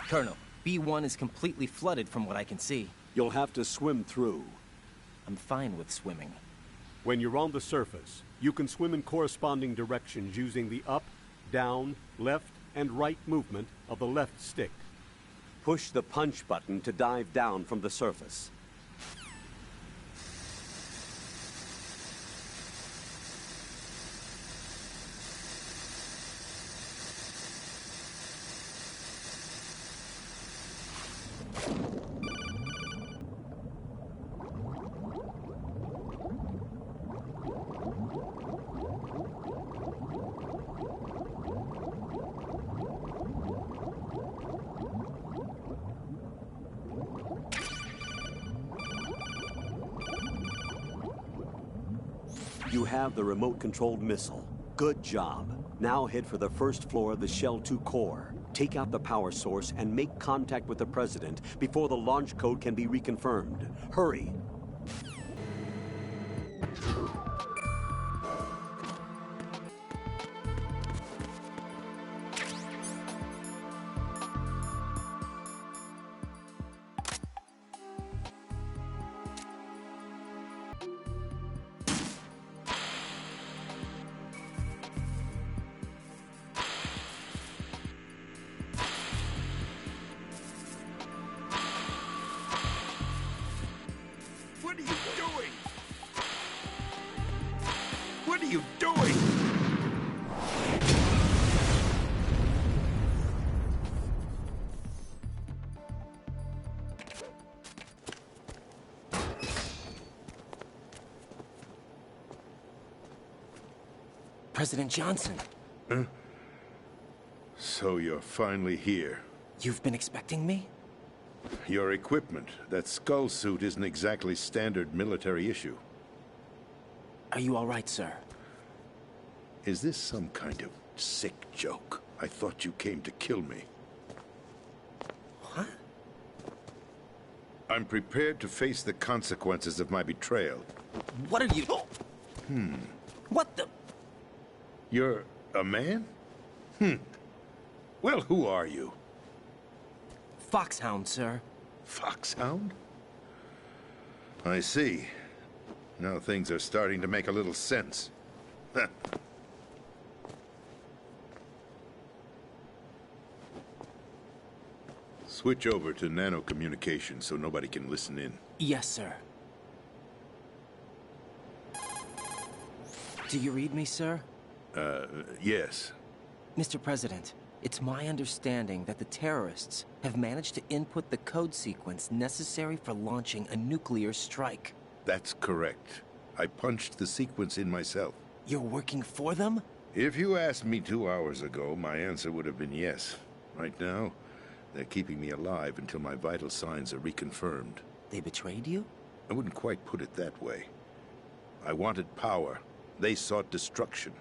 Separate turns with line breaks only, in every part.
Colonel, B1 is completely flooded from what I can see.
You'll have to swim through.
I'm fine with swimming.
When you're on the surface, you can swim in corresponding directions using the up, down, left, and right movement of the left stick. Push the punch button to dive down from the surface. You have the remote-controlled missile. Good job. Now head for the first floor of the Shell 2 core. Take out the power source and make contact with the President before the launch code can be reconfirmed. Hurry!
What are you doing? What are you doing?
President Johnson.
Huh? So you're finally here.
You've been expecting me?
Your equipment, that skull suit, isn't exactly standard military issue.
Are you all right, sir?
Is this some kind of sick joke? I thought you came to kill me.
What?
I'm prepared to face the consequences of my betrayal.
What are you... What the...
You're a man? Well, who are you?
Foxhound, sir.
Foxhound? I see. Now things are starting to make a little sense. Switch over to nano-communication so nobody can listen in.
Yes, sir. Do you read me, sir?
Yes.
Mr. President, it's my understanding that the terrorists have managed to input the code sequence necessary for launching a nuclear strike.
That's correct. I punched the sequence in myself.
You're working for them?
If you asked me 2 hours ago, my answer would have been yes. Right now, they're keeping me alive until my vital signs are reconfirmed.
They betrayed you?
I wouldn't quite put it that way. I wanted power. They sought destruction.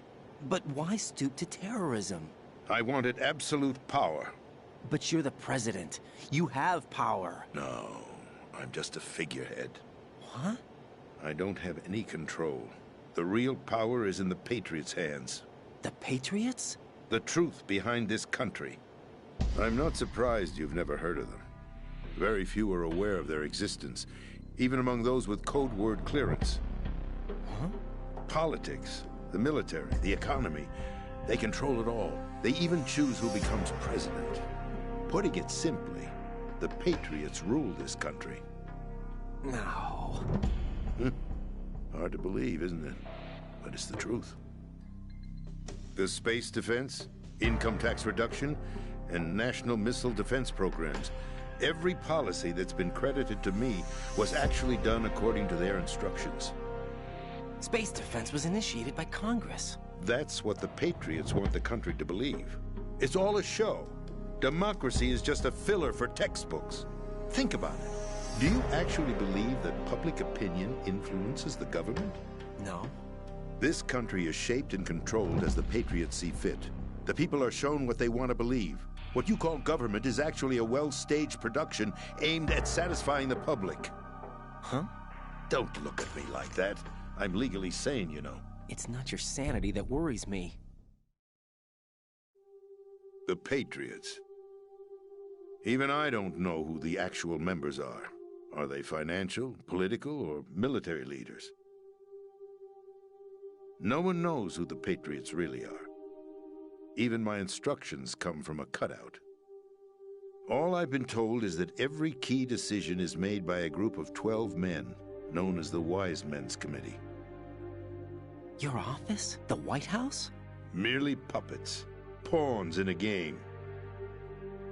But why stoop to terrorism?
I wanted absolute power.
But you're the president. You have power.
No, I'm just a figurehead.
What?
I don't have any control. The real power is in the Patriots' hands.
The Patriots?
The truth behind this country. I'm not surprised you've never heard of them. Very few are aware of their existence, even among those with code word clearance.
Huh?
Politics, the military, the economy, they control it all. They even choose who becomes president. Putting it simply, the Patriots rule this country.
No.
Hard to believe, isn't it? But it's the truth. The space defense, income tax reduction, and national missile defense programs. Every policy that's been credited to me was actually done according to their instructions.
Space defense was initiated by Congress.
That's what the Patriots want the country to believe. It's all a show. Democracy is just a filler for textbooks. Think about it. Do you actually believe that public opinion influences the government?
No.
This country is shaped and controlled as the Patriots see fit. The people are shown what they want to believe. What you call government is actually a well-staged production aimed at satisfying the public.
Huh?
Don't look at me like that. I'm legally sane, you know.
It's not your sanity that worries me.
The Patriots. Even I don't know who the actual members are. Are they financial, political, or military leaders? No one knows who the Patriots really are. Even my instructions come from a cutout. All I've been told is that every key decision is made by a group of 12 men, known as the Wise Men's Committee.
Your office? The White House?
Merely puppets, pawns in a game.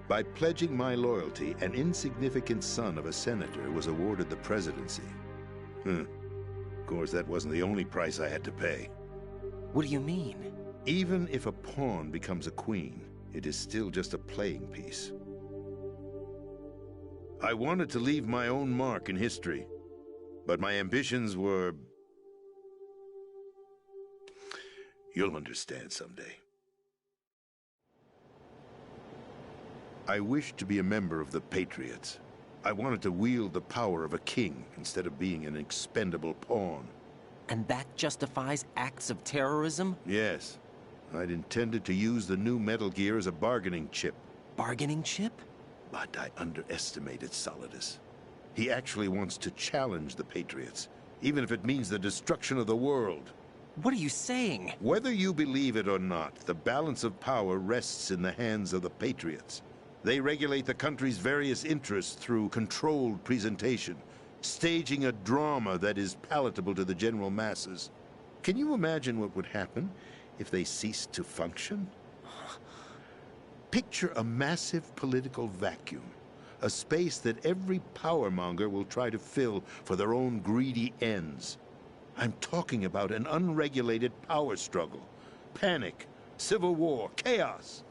By pledging my loyalty, an insignificant son of a senator was awarded the presidency. Of course, that wasn't the only price I had to pay.
What do you mean?
Even if a pawn becomes a queen, it is still just a playing piece. I wanted to leave my own mark in history, but my ambitions were... You'll understand someday. I wished to be a member of the Patriots. I wanted to wield the power of a king instead of being an expendable pawn.
And that justifies acts of terrorism?
Yes. I'd intended to use the new Metal Gear as a bargaining chip.
Bargaining chip?
But I underestimated Solidus. He actually wants to challenge the Patriots, even if it means the destruction of the world.
What are you saying?
Whether you believe it or not, the balance of power rests in the hands of the Patriots. They regulate the country's various interests through controlled presentation, staging a drama that is palatable to the general masses. Can you imagine what would happen if they ceased to function? Picture a massive political vacuum, a space that every powermonger will try to fill for their own greedy ends. I'm talking about an unregulated power struggle, panic, civil war, chaos.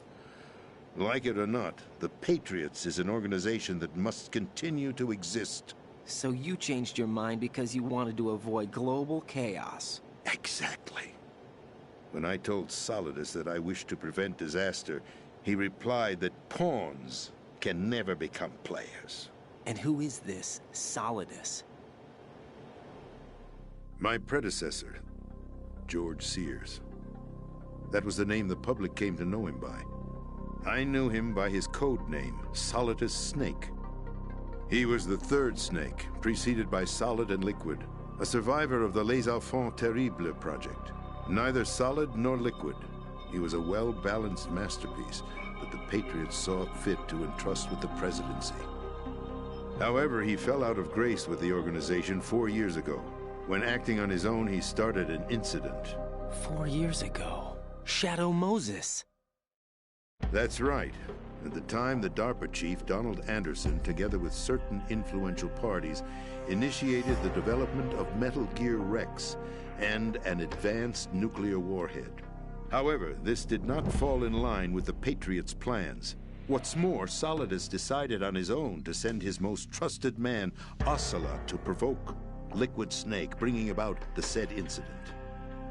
Like it or not, the Patriots is an organization that must continue to exist.
So you changed your mind because you wanted to avoid global chaos.
Exactly. When I told Solidus that I wished to prevent disaster, he replied that pawns can never become players.
And who is this Solidus?
My predecessor, George Sears. That was the name the public came to know him by. I knew him by his code name, Solidus Snake. He was the third Snake, preceded by Solid and Liquid, a survivor of the Les Enfants Terribles project. Neither solid nor liquid, he was a well-balanced masterpiece that the Patriots saw fit to entrust with the presidency. However, he fell out of grace with the organization 4 years ago. When acting on his own, he started an incident.
4 years ago? Shadow Moses.
That's right. At the time, the DARPA chief, Donald Anderson, together with certain influential parties, initiated the development of Metal Gear Rex and an advanced nuclear warhead. However, this did not fall in line with the Patriots' plans. What's more, Solidus decided on his own to send his most trusted man, Ocelot, to provoke Liquid Snake, bringing about the said incident.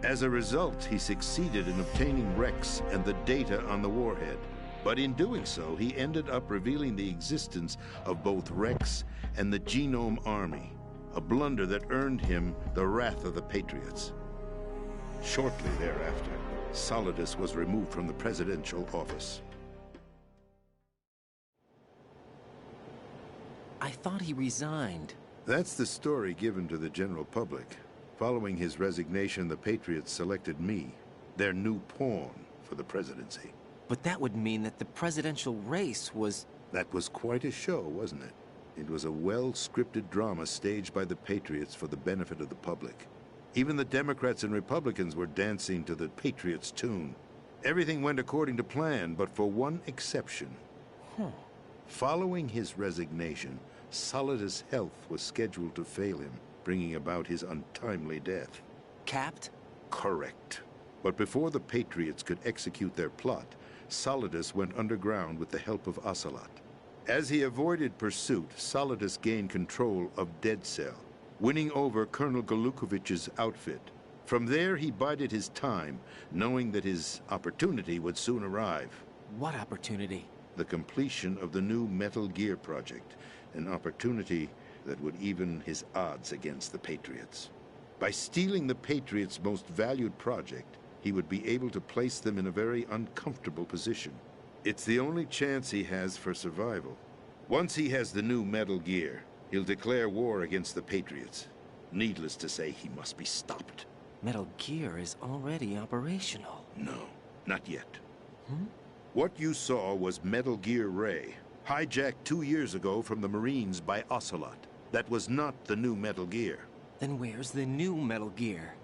As a result, he succeeded in obtaining Rex and the data on the warhead. But in doing so, he ended up revealing the existence of both Rex and the Genome Army, a blunder that earned him the wrath of the Patriots. Shortly thereafter, Solidus was removed from the presidential office.
I thought he resigned.
That's the story given to the general public. Following his resignation, the Patriots selected me, their new pawn, for the presidency.
But that would mean that the presidential race was...
That was quite a show, wasn't it? It was a well-scripted drama staged by the Patriots for the benefit of the public. Even the Democrats and Republicans were dancing to the Patriots' tune. Everything went according to plan, but for one exception. Following his resignation, Solidus' health was scheduled to fail him, bringing about his untimely death.
Capped?
Correct. But before the Patriots could execute their plot, Solidus went underground with the help of Ocelot. As he avoided pursuit, Solidus gained control of Dead Cell, winning over Colonel Golukovich's outfit. From there, he bided his time, knowing that his opportunity would soon arrive.
What opportunity?
The completion of the new Metal Gear project, an opportunity that would even his odds against the Patriots. By stealing the Patriots' most valued project, he would be able to place them in a very uncomfortable position. It's the only chance he has for survival. Once he has the new Metal Gear, he'll declare war against the Patriots. Needless to say, he must be stopped.
Metal Gear is already operational.
No, not yet. What you saw was Metal Gear Ray, hijacked 2 years ago from the Marines by Ocelot. That was not the new Metal Gear.
Then where's the new Metal Gear?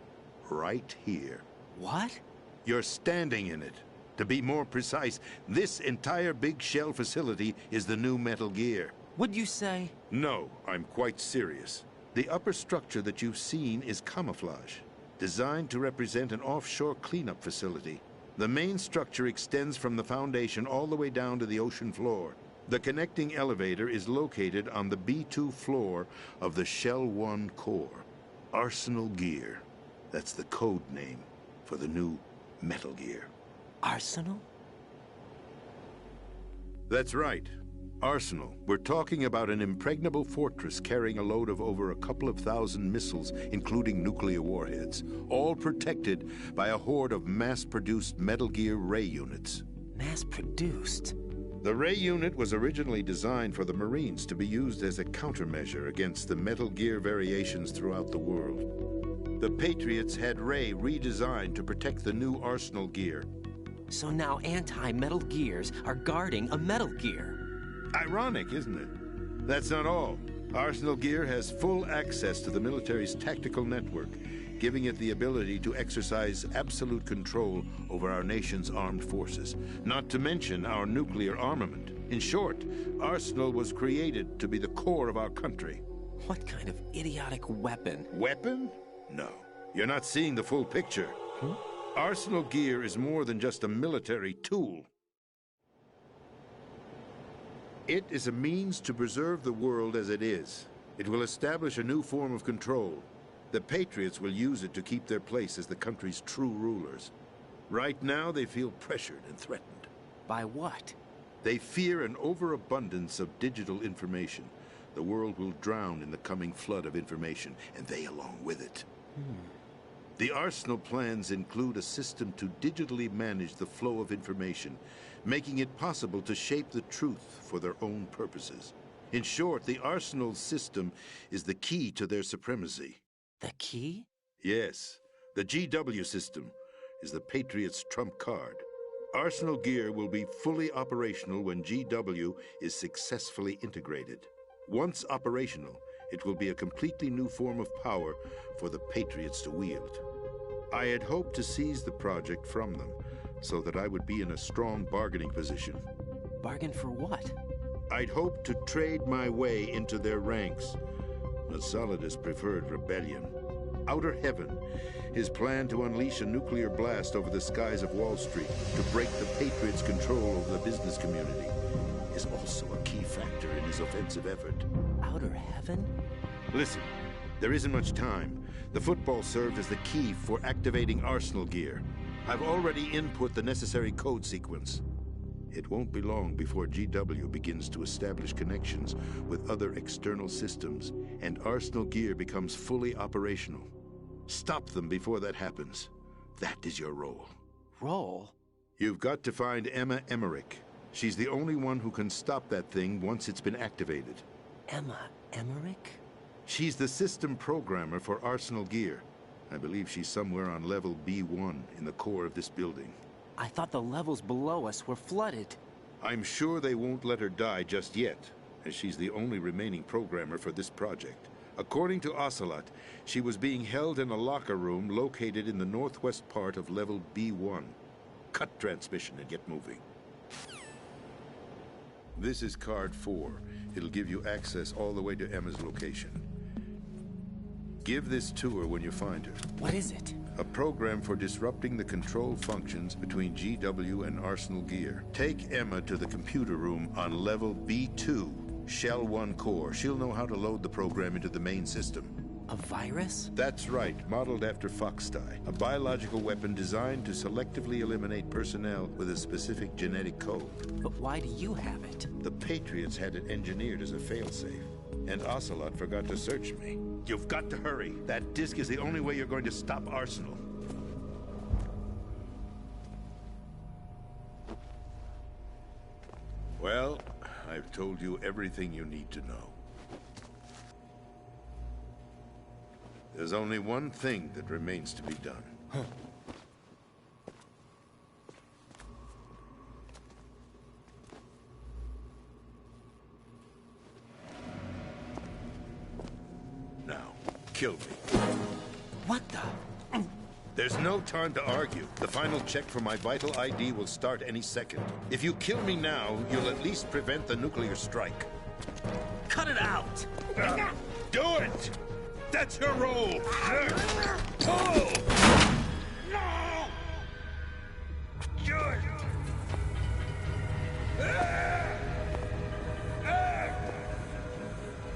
Right here.
What?
You're standing in it. To be more precise, this entire big shell facility is the new Metal Gear.
What'd you say?
No, I'm quite serious. The upper structure that you've seen is camouflage, designed to represent an offshore cleanup facility. The main structure extends from the foundation all the way down to the ocean floor. The connecting elevator is located on the B2 floor of the Shell 1 core. Arsenal Gear. That's the code name for the new Metal Gear.
Arsenal?
That's right. Arsenal. We're talking about an impregnable fortress carrying a load of over a couple of thousand missiles, including nuclear warheads, all protected by a horde of mass-produced Metal Gear Ray units.
Mass-produced?
The Ray unit was originally designed for the Marines to be used as a countermeasure against the Metal Gear variations throughout the world. The Patriots had Ray redesigned to protect the new Arsenal Gear.
So now anti-Metal Gears are guarding a Metal Gear.
Ironic, isn't it? That's not all. Arsenal Gear has full access to the military's tactical network, giving it the ability to exercise absolute control over our nation's armed forces, not to mention our nuclear armament. In short, Arsenal was created to be the core of our country.
What kind of idiotic weapon?
Weapon? No. You're not seeing the full picture. Arsenal Gear is more than just a military tool. It is a means to preserve the world as it is. It will establish a new form of control. The Patriots will use it to keep their place as the country's true rulers. Right now, they feel pressured and threatened.
By what?
They fear an overabundance of digital information. The world will drown in the coming flood of information, and they along with it. The Arsenal plans include a system to digitally manage the flow of information, making it possible to shape the truth for their own purposes. In short, the Arsenal system is the key to their supremacy.
The key?
Yes, the GW system is the Patriots' trump card. Arsenal Gear will be fully operational when GW is successfully integrated. Once operational, it will be a completely new form of power for the Patriots to wield. I had hoped to seize the project from them, so that I would be in a strong bargaining position.
Bargain for what?
I'd hoped to trade my way into their ranks. But Solidus preferred rebellion. Outer Heaven, his plan to unleash a nuclear blast over the skies of Wall Street to break the Patriots' control over the business community, is also a key factor in his offensive effort.
Outer Heaven?
Listen, there isn't much time. The football served as the key for activating Arsenal Gear. I've already input the necessary code sequence. It won't be long before GW begins to establish connections with other external systems, and Arsenal Gear becomes fully operational. Stop them before that happens. That is your role.
Role?
You've got to find Emma Emmerich. She's the only one who can stop that thing once it's been activated.
Emma Emmerich?
She's the system programmer for Arsenal Gear. I believe she's somewhere on level B1 in the core of this building.
I thought the levels below us were flooded.
I'm sure they won't let her die just yet, as she's the only remaining programmer for this project. According to Ocelot, she was being held in a locker room located in the northwest part of level B1. Cut transmission and get moving. This is card 4. It'll give you access all the way to Emma's location. Give this to her when you find her.
What is it?
A program for disrupting the control functions between GW and Arsenal Gear. Take Emma to the computer room on level B2, Shell 1 core. She'll know how to load the program into the main system.
A virus?
That's right, modeled after Foxdie, a biological weapon designed to selectively eliminate personnel with a specific genetic code.
But why do you have it?
The Patriots had it engineered as a failsafe, and Ocelot forgot to search me. You've got to hurry. That disk is the only way you're going to stop Arsenal. Well, I I've told you everything you need to know. There's only one thing that remains to be done. Now, kill me.
What the?
There's no time to argue. The final check for my vital ID will start any second. If you kill me now, you'll at least prevent the nuclear strike.
Cut it out!
Do it! That's your role! Pull! No! Good!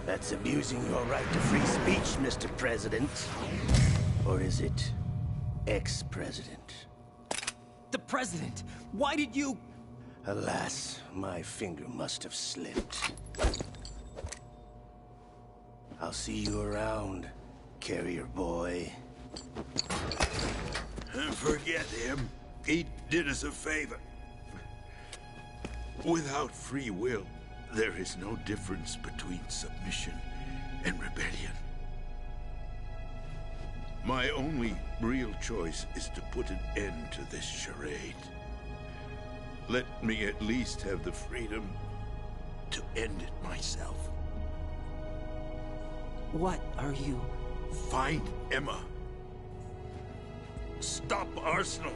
That's abusing your right to free speech, Mr. President. Or is it ex-president?
The president! Why did you...
Alas, my finger must have slipped. I'll see you around, carrier boy.
Forget him. He did us a favor. Without free will, there is no difference between submission and rebellion. My only real choice is to put an end to this charade. Let me at least have the freedom to end it myself.
What are you...
Find Emma. Stop Arsenal.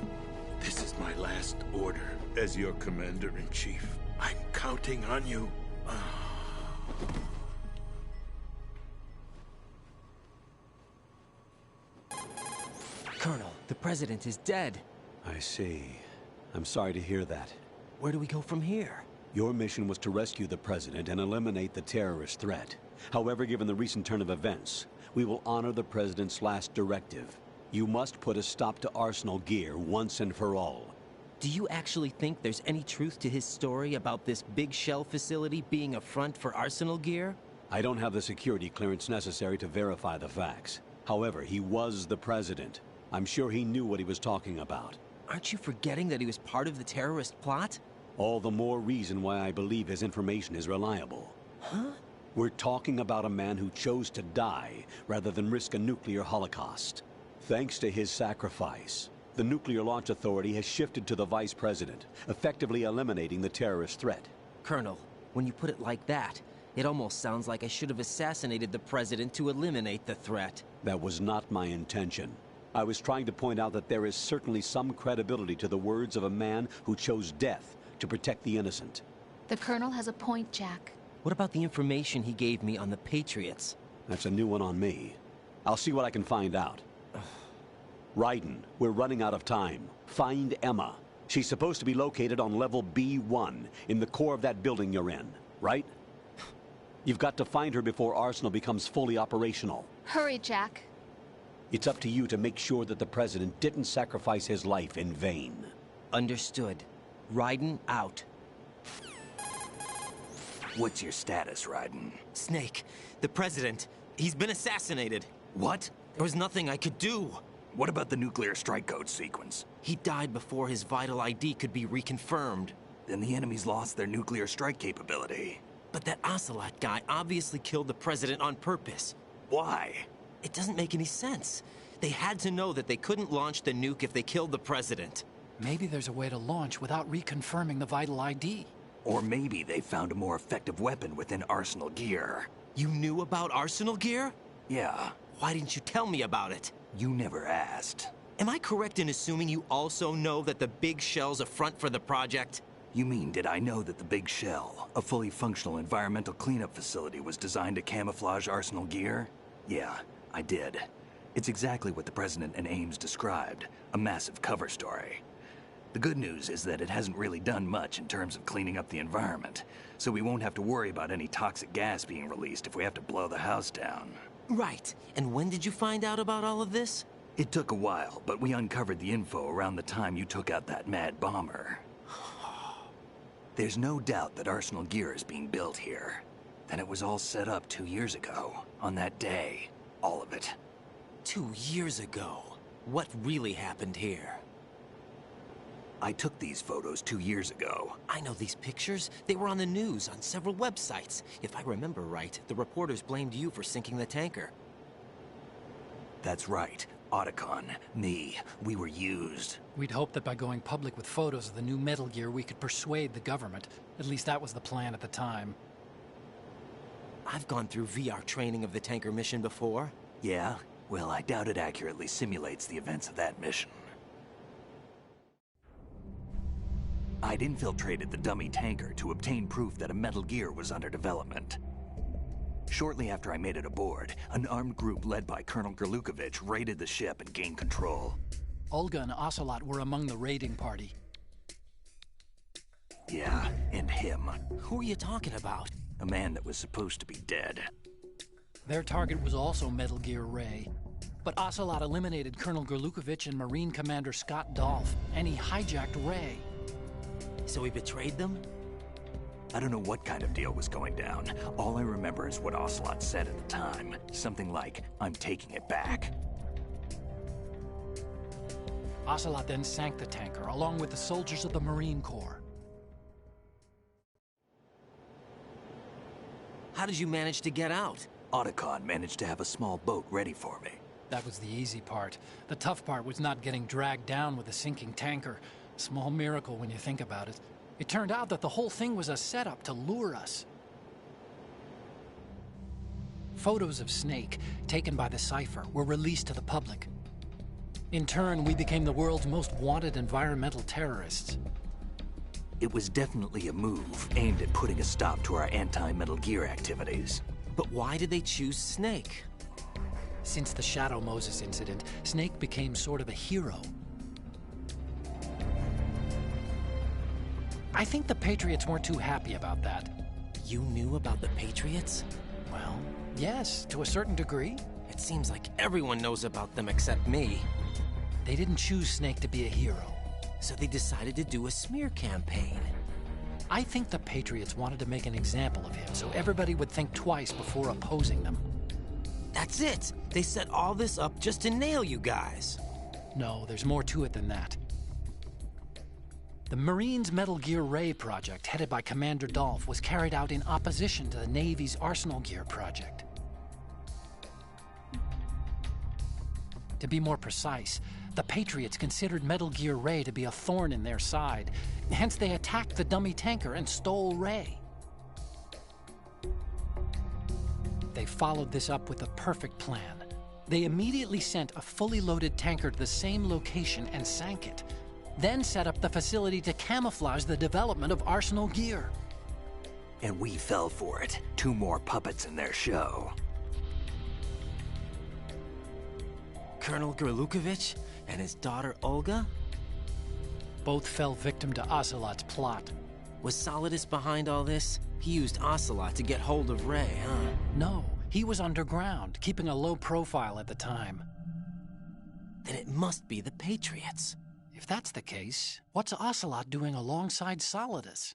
This is my last order as your commander-in-chief. I'm counting on you.
Colonel, the president is dead.
I see. I'm sorry to hear that.
Where do we go from here?
Your mission was to rescue the president and eliminate the terrorist threat. However, given the recent turn of events, we will honor the president's last directive. You must put a stop to Arsenal Gear once and for all.
Do you actually think there's any truth to his story about this big shell facility being a front for Arsenal Gear?
I don't have the security clearance necessary to verify the facts. However, he was the president. I'm sure he knew what he was talking about.
Aren't you forgetting that he was part of the terrorist plot?
All the more reason why I believe his information is reliable.
Huh?
We're talking about a man who chose to die rather than risk a nuclear holocaust. Thanks to his sacrifice, the Nuclear Launch Authority has shifted to the Vice President, effectively eliminating the terrorist threat.
Colonel, when you put it like that, it almost sounds like I should have assassinated the president to eliminate the threat.
That was not my intention. I was trying to point out that there is certainly some credibility to the words of a man who chose death to protect the innocent.
The Colonel has a point, Jack.
What about the information he gave me on the Patriots?
That's a new one on me. I'll see what I can find out. Raiden, we're running out of time. Find Emma. She's supposed to be located on level B1, in the core of that building you're in, right? You've got to find her before Arsenal becomes fully operational.
Hurry, Jack.
It's up to you to make sure that the president didn't sacrifice his life in vain.
Understood. Raiden out.
What's your status, Raiden?
Snake, the president, he's been assassinated.
What?
There was nothing I could do.
What about the nuclear strike code sequence?
He died before his vital ID could be reconfirmed.
Then the enemy's lost their nuclear strike capability.
But that Ocelot guy obviously killed the president on purpose.
Why?
It doesn't make any sense. They had to know that they couldn't launch the nuke if they killed the president.
Maybe there's a way to launch without reconfirming the vital ID.
Or maybe they found a more effective weapon within Arsenal Gear.
You knew about Arsenal Gear?
Yeah,
Why didn't you tell me about it?
you never asked.
Am I correct in assuming you also know that the Big Shell's a front for the project?
You mean, did I know that the Big Shell, a fully functional environmental cleanup facility, was designed to camouflage Arsenal Gear? Yeah, I did. It's exactly what the President and Ames described, a massive cover story. The good news is that it hasn't really done much in terms of cleaning up the environment, so we won't have to worry about any toxic gas being released if we have to blow the house down.
Right. And when did you find out about all of this?
It took a while, but we uncovered the info around the time you took out that mad bomber. There's no doubt that Arsenal Gear is being built here. Then it was all set up 2 years ago, on that day. All of it.
2 years ago. What really happened here?
I took these photos 2 years ago.
I know these pictures. They were on the news on several websites. If I remember right, the reporters blamed you for sinking the tanker.
That's right. Otacon, me, we were used.
We'd hoped that by going public with photos of the new Metal Gear, we could persuade the government. At least that was the plan at the time.
I've gone through VR training of the tanker mission before.
Yeah? Well, I doubt it accurately simulates the events of that mission. I'd infiltrated the dummy tanker to obtain proof that a Metal Gear was under development. Shortly after I made it aboard, an armed group led by Colonel Gerlukovich raided the ship and gained control.
Olga and Ocelot were among the raiding party.
Yeah, and him.
Who are you talking about?
A man that was supposed to be dead.
Their target was also Metal Gear Ray. But Ocelot eliminated Colonel Gerlukovich and Marine Commander Scott Dolph, and he hijacked Ray.
So he betrayed them?
I don't know what kind of deal was going down. All I remember is what Ocelot said at the time. Something like, "I'm taking it back."
Ocelot then sank the tanker, along with the soldiers of the Marine Corps.
How did you manage to get out?
Otacon managed to have a small boat ready for me.
That was the easy part. The tough part was not getting dragged down with a sinking tanker. A small miracle when you think about it. It turned out that the whole thing was a setup to lure us. Photos of Snake, taken by the Cypher, were released to the public. In turn, we became the world's most wanted environmental terrorists.
It was definitely a move aimed at putting a stop to our anti-Metal Gear activities.
But why did they choose Snake?
Since the Shadow Moses incident, Snake became sort of a hero. I think the Patriots weren't too happy about that.
You knew about the Patriots?
Well, yes, to a certain degree.
It seems like everyone knows about them except me.
They didn't choose Snake to be a hero.
So they decided to do a smear campaign.
I think the Patriots wanted to make an example of him so everybody would think twice before opposing them.
That's it! They set all this up just to nail you guys.
No, there's more to it than that. The Marines' Metal Gear Ray project, headed by Commander Dolph, was carried out in opposition to the Navy's Arsenal Gear project. To be more precise, the Patriots considered Metal Gear Ray to be a thorn in their side. Hence, they attacked the dummy tanker and stole Ray. They followed this up with a perfect plan. They immediately sent a fully loaded tanker to the same location and sank it. Then set up the facility to camouflage the development of Arsenal Gear.
And we fell for it. 2 more puppets in their show.
Colonel Gerlukovich and his daughter Olga?
Both fell victim to Ocelot's plot.
Was Solidus behind all this? He used Ocelot to get hold of Ray, huh?
No, he was underground, keeping a low profile at the time.
Then it must be the Patriots.
If that's the case, what's Ocelot doing alongside Solidus?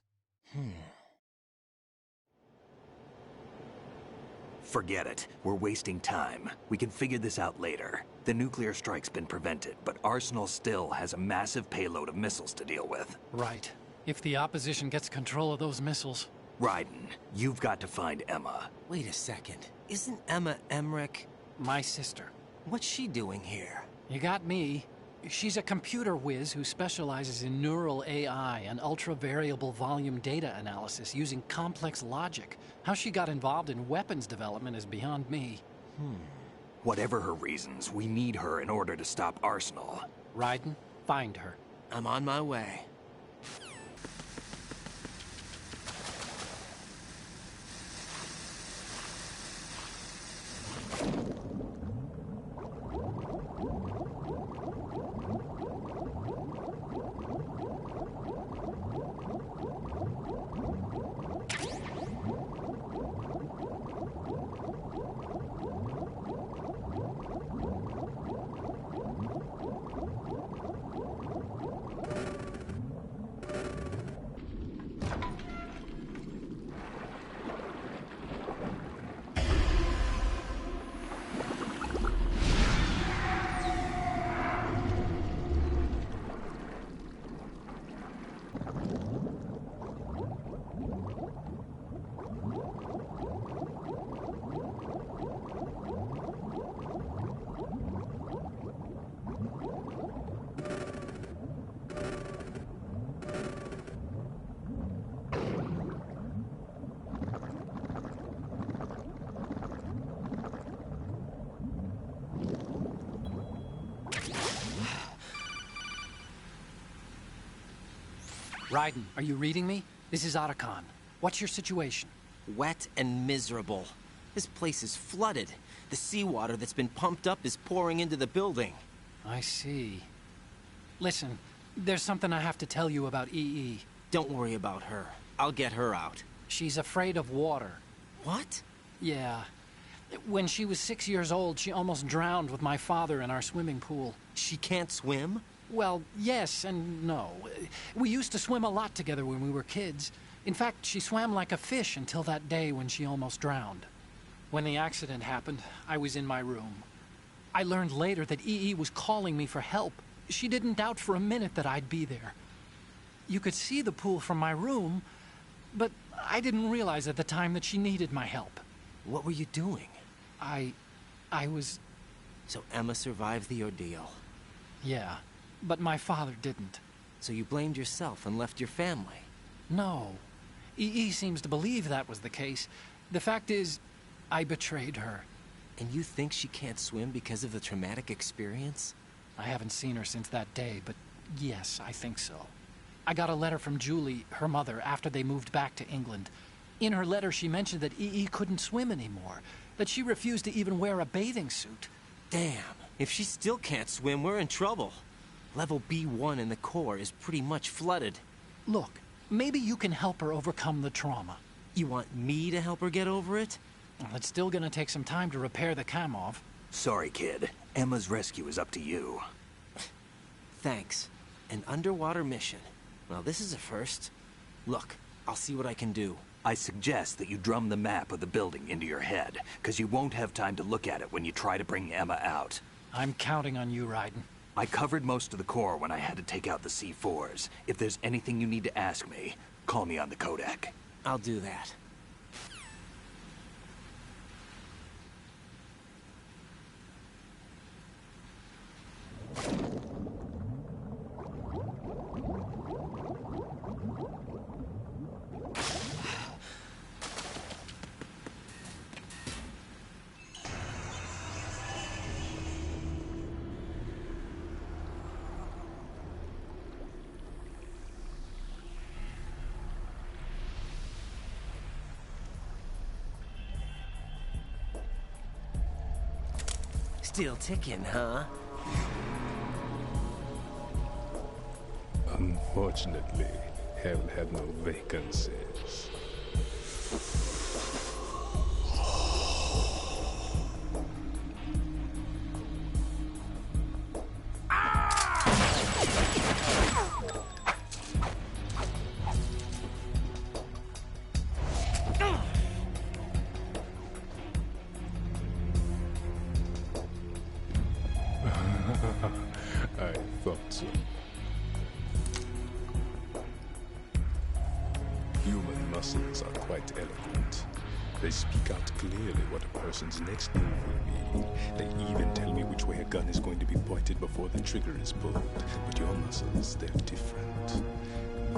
Forget it. We're wasting time. We can figure this out later. The nuclear strike's been prevented, but Arsenal still has a massive payload of missiles to deal with.
Right. If the opposition gets control of those missiles...
Raiden, you've got to find Emma.
Wait a second. Isn't Emma Emmerich?
My sister.
What's she doing here?
You got me. She's a computer whiz who specializes in neural AI and ultra-variable volume data analysis using complex logic. How she got involved in weapons development is beyond me.
Whatever her reasons, we need her in order to stop Arsenal.
Raiden, find her.
I'm on my way.
Raiden, are you reading me? This is Otacon. What's your situation?
Wet and miserable. This place is flooded. The seawater that's been pumped up is pouring into the building.
I see. Listen, there's something I have to tell you about EE.
Don't worry about her. I'll get her out.
She's afraid of water.
What?
Yeah. When she was 6 years old, she almost drowned with my father in our swimming pool.
She can't swim?
Well, yes and no. We used to swim a lot together when we were kids. In fact, she swam like a fish until that day when she almost drowned. When the accident happened, I was in my room. I learned later that EE was calling me for help. She didn't doubt for a minute that I'd be there. You could see the pool from my room, but I didn't realize at the time that she needed my help.
What were you doing?
I was...
So Emma survived the ordeal.
Yeah, but my father didn't.
So you blamed yourself and left your family?
No. EE seems to believe that was the case. The fact is, I betrayed her.
And you think she can't swim because of the traumatic experience?
I haven't seen her since that day, but yes, I think so. I got a letter from Julie, her mother, after they moved back to England. In her letter, she mentioned that EE couldn't swim anymore, that she refused to even wear a bathing suit.
Damn, if she still can't swim, we're in trouble. Level B1 in the core is pretty much flooded.
Look, maybe you can help her overcome the trauma.
You want me to help her get over it?
Well, it's still gonna take some time to repair the Kamov.
Sorry, kid. Emma's rescue is up to you.
Thanks. An underwater mission. Well, this is a first. Look, I'll see what I can do.
I suggest that you drum the map of the building into your head, because you won't have time to look at it when you try to bring Emma out.
I'm counting on you, Raiden.
I covered most of the core when I had to take out the C4s. If there's anything you need to ask me, call me on the Codec.
I'll do that. Still ticking, huh?
Unfortunately, hell had no vacancies. I thought so. Human muscles are quite eloquent. They speak out clearly what a person's next move will be. They even tell me which way a gun is going to be pointed before the trigger is pulled. But your muscles, they're different.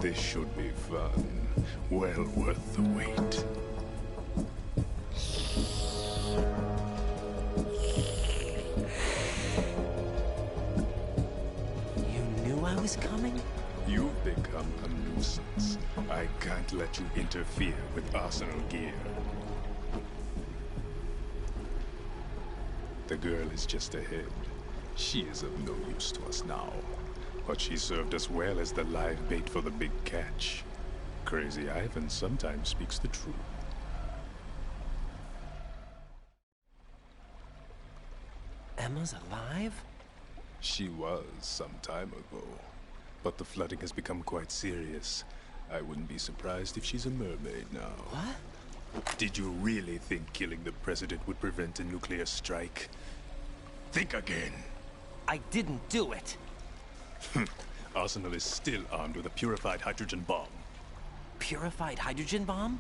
This should be fun. Well worth the wait.
I was coming?
You've become a nuisance. I can't let you interfere with Arsenal gear. The girl is just ahead. She is of no use to us now. But she served us well as the live bait for the big catch. Crazy Ivan sometimes speaks the truth.
Emma's alive?
She was some time ago. But the flooding has become quite serious. I wouldn't be surprised if she's a mermaid now.
What?
Did you really think killing the president would prevent a nuclear strike? Think again.
I didn't do it.
Arsenal is still armed with a purified hydrogen bomb.
Purified hydrogen bomb?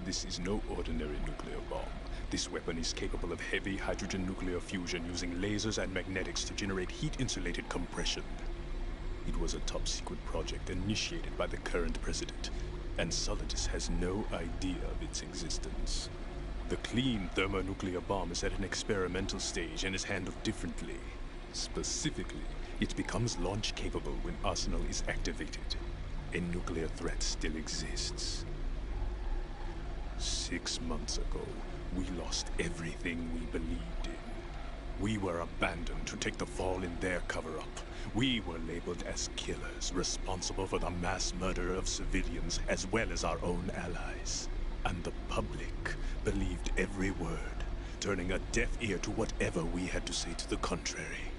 This is no ordinary nuclear bomb. This weapon is capable of heavy hydrogen nuclear fusion using lasers and magnetics to generate heat-insulated compression. It was a top-secret project initiated by the current president, and Solidus has no idea of its existence. The clean thermonuclear bomb is at an experimental stage and is handled differently. Specifically, It becomes launch capable when Arsenal is activated. A nuclear threat still exists. 6 months ago, we lost everything we believed in. We were abandoned to take the fall in their cover-up. We were labeled as killers, responsible for the mass murder of civilians as well as our own allies. And the public believed every word, turning a deaf ear to whatever we had to say to the contrary.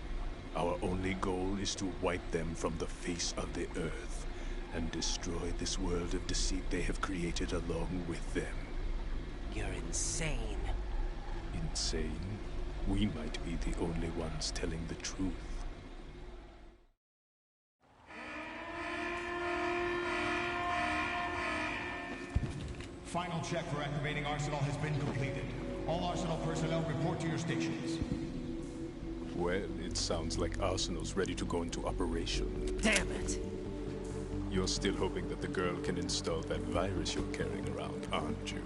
Our only goal is to wipe them from the face of the earth and destroy this world of deceit they have created along with them.
You're insane.
Insane? We might be the only ones telling the truth.
Final check for activating Arsenal has been completed. All Arsenal personnel report to your stations.
Well, it sounds like Arsenal's ready to go into operation.
Damn it!
You're still hoping that the girl can install that virus you're carrying around, aren't you?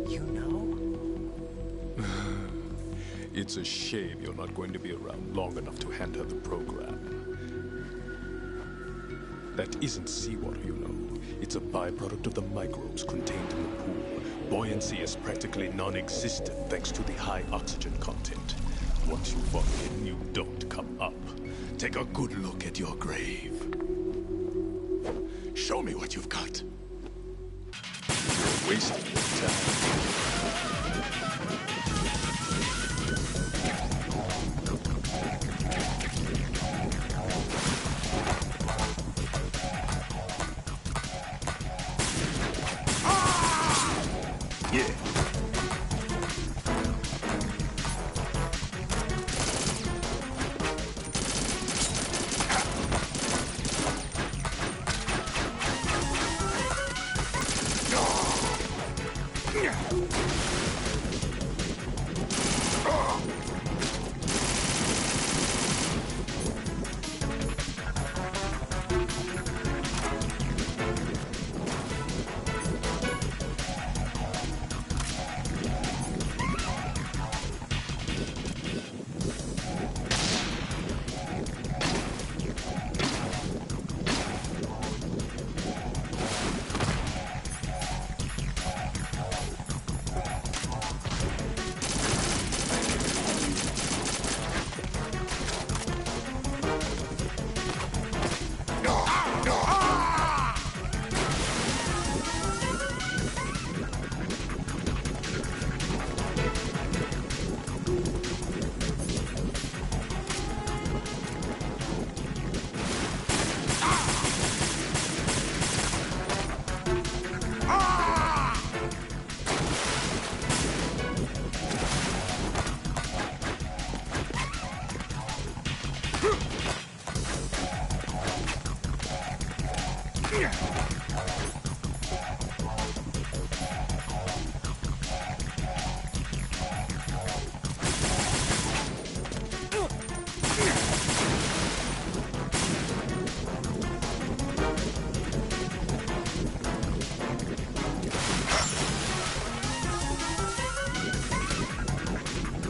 You know?
It's a shame you're not going to be around long enough to hand her the program. That isn't seawater, you know. It's a byproduct of the microbes contained in the pool. Buoyancy is practically non-existent thanks to the high oxygen content. Once you fall in, you don't come up. Take a good look at your grave. Show me what you've got. You're wasting your time.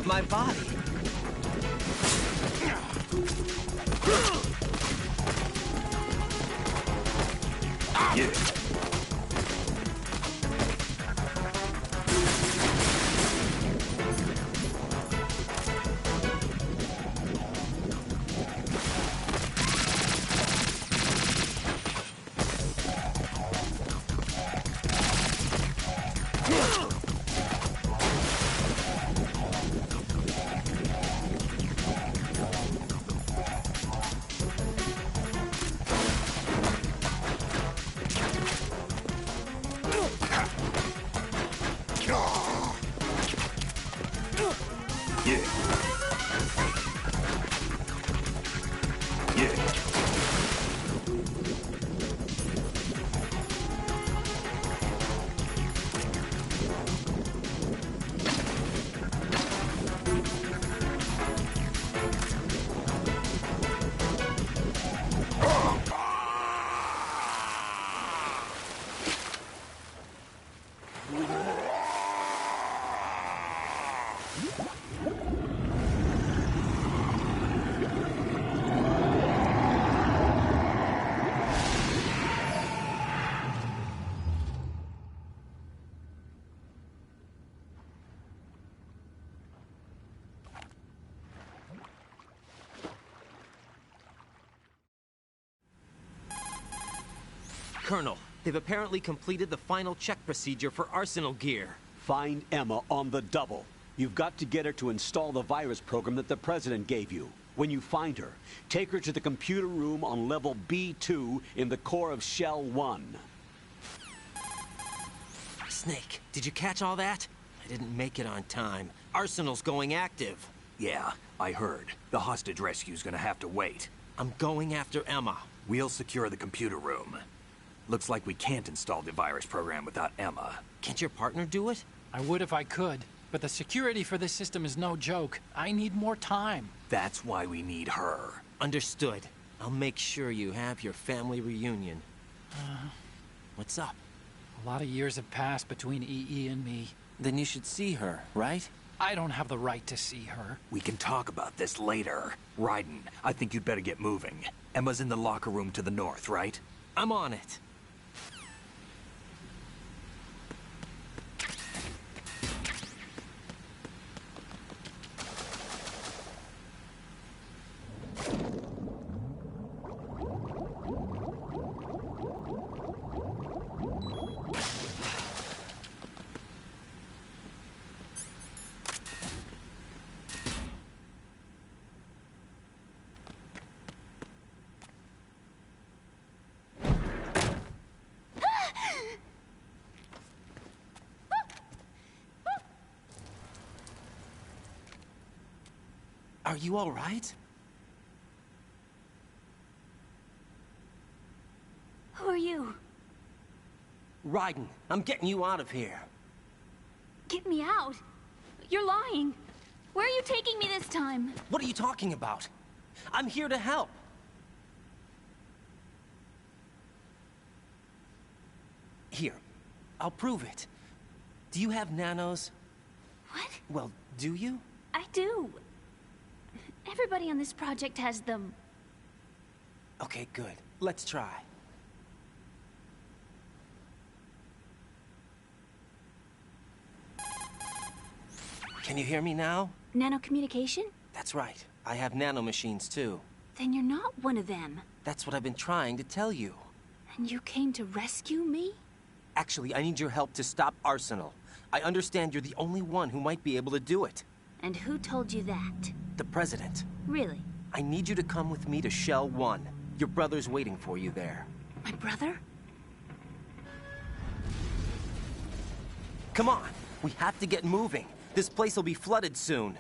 My body.
Yeah.
Colonel, they've apparently completed the final check procedure for arsenal gear.
Find Emma on the double. You've got to get her to install the virus program that the President gave you. When you find her, take her to the computer room on level B2 in the core of Shell 1.
Snake, did you catch all that? I didn't make it on time. Arsenal's going active.
Yeah, I heard. The hostage rescue's gonna have to wait.
I'm going after Emma.
We'll secure the computer room. Looks like we can't install the virus program without Emma.
Can't your partner do it?
I would if I could, but the security for this system is no joke. I need more time.
That's why we need her.
Understood. I'll make sure you have your family reunion. What's up?
A lot of years have passed between EE and me.
Then you should see her, right?
I don't have the right to see her.
We can talk about this later. Raiden, I think you'd better get moving. Emma's in the locker room to the north, right?
I'm on it. Are you all right?
Who are you?
Raiden, I'm getting you out of here.
Get me out. You're lying. Where are you taking me this time?
What are you talking about? I'm here to help. Here, I'll prove it. Do you have nanos?
What?
Well, do you?
I do. Everybody on this project has them.
Okay, good. Let's try. Can you hear me now?
Nanocommunication?
That's right. I have nanomachines too.
Then you're not one of them.
That's what I've been trying to tell you.
And you came to rescue me?
Actually, I need your help to stop Arsenal. I understand you're the only one who might be able to do it.
And who told you that?
The President.
Really?
I need you to come with me to Shell 1. Your brother's waiting for you there.
My brother?
Come on! We have to get moving. This place will be flooded soon.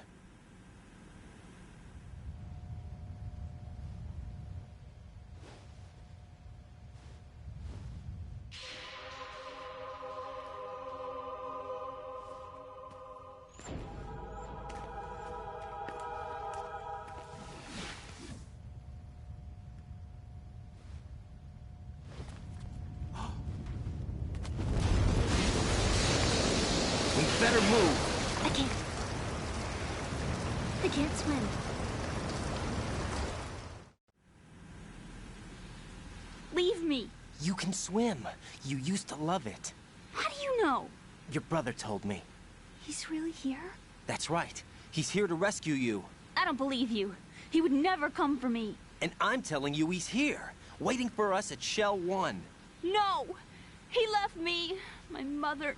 Better move.
I can't swim. Leave me.
You can swim. You used to love it.
How do you know?
Your brother told me.
He's really here?
That's right. He's here to rescue you.
I don't believe you. He would never come for me.
And I'm telling you he's here, waiting for us at Shell 1.
No! He left me, my mother,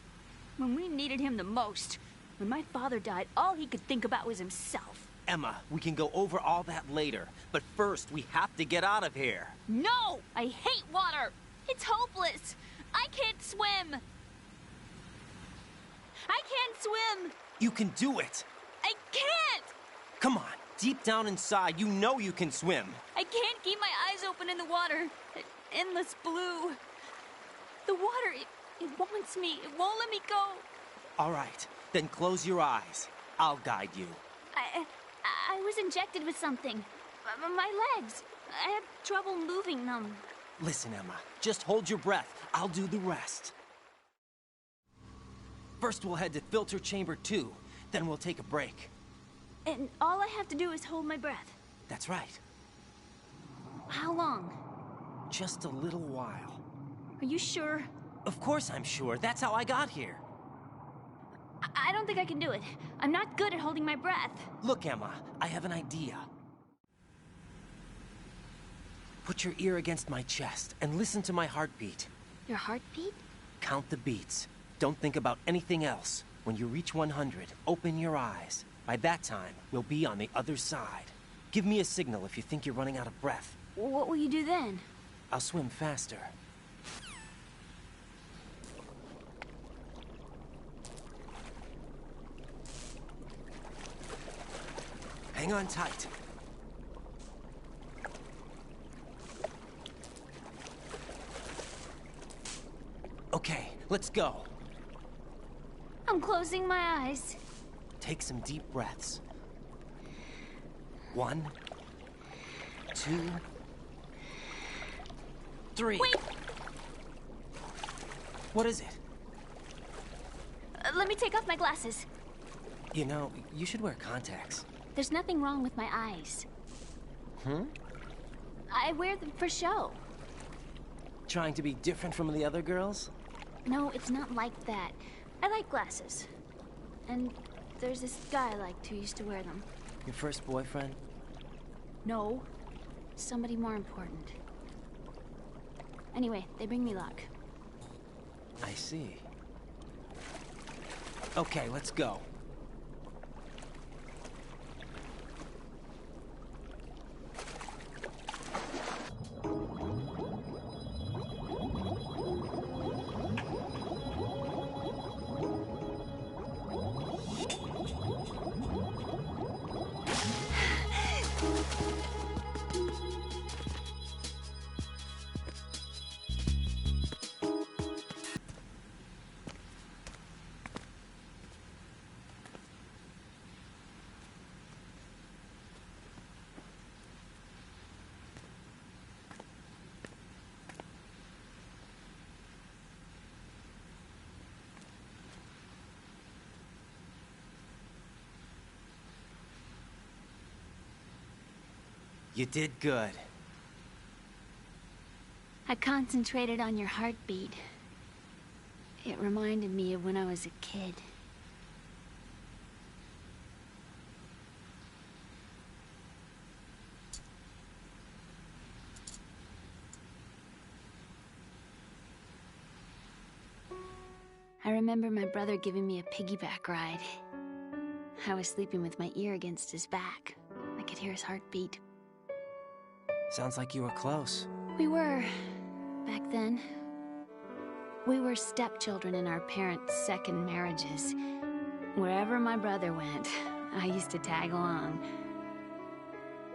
when we needed him the most. When my father died, all he could think about was himself.
Emma, we can go over all that later. But first, we have to get out of here.
No! I hate water! It's hopeless! I can't swim! I can't swim!
You can do it!
I can't!
Come on, deep down inside, you know you can swim.
I can't keep my eyes open in the water. Endless blue. The water, it wants me. It won't let me go.
All right, then close your eyes. I'll guide you.
I was injected with something. My legs. I have trouble moving them.
Listen, Emma, just hold your breath. I'll do the rest. First, we'll head to filter chamber 2. Then we'll take a break.
And all I have to do is hold my breath.
That's right.
How long?
Just a little while.
Are you sure?
Of course I'm sure. That's how I got here.
I don't think I can do it. I'm not good at holding my breath.
Look, Emma, I have an idea. Put your ear against my chest and listen to my heartbeat.
Your heartbeat?
Count the beats. Don't think about anything else. When you reach 100, open your eyes. By that time, we'll be on the other side. Give me a signal if you think you're running out of breath.
What will you do then?
I'll swim faster. Hang on tight. Okay, let's go.
I'm closing my eyes.
Take some deep breaths. 1, 2, 3.
Wait!
What is it?
Let me take off my glasses.
You know, you should wear contacts.
There's nothing wrong with my eyes. I wear them for show.
Trying to be different from the other girls?
No, it's not like that. I like glasses. And there's this guy I liked who used to wear them.
Your first boyfriend?
No. Somebody more important. Anyway, they bring me luck.
I see. Okay, let's go. You did good.
I concentrated on your heartbeat. It reminded me of when I was a kid. I remember my brother giving me a piggyback ride. I was sleeping with my ear against his back. I could hear his heartbeat.
Sounds like you were close.
We were, back then. We were stepchildren in our parents' second marriages. Wherever my brother went, I used to tag along.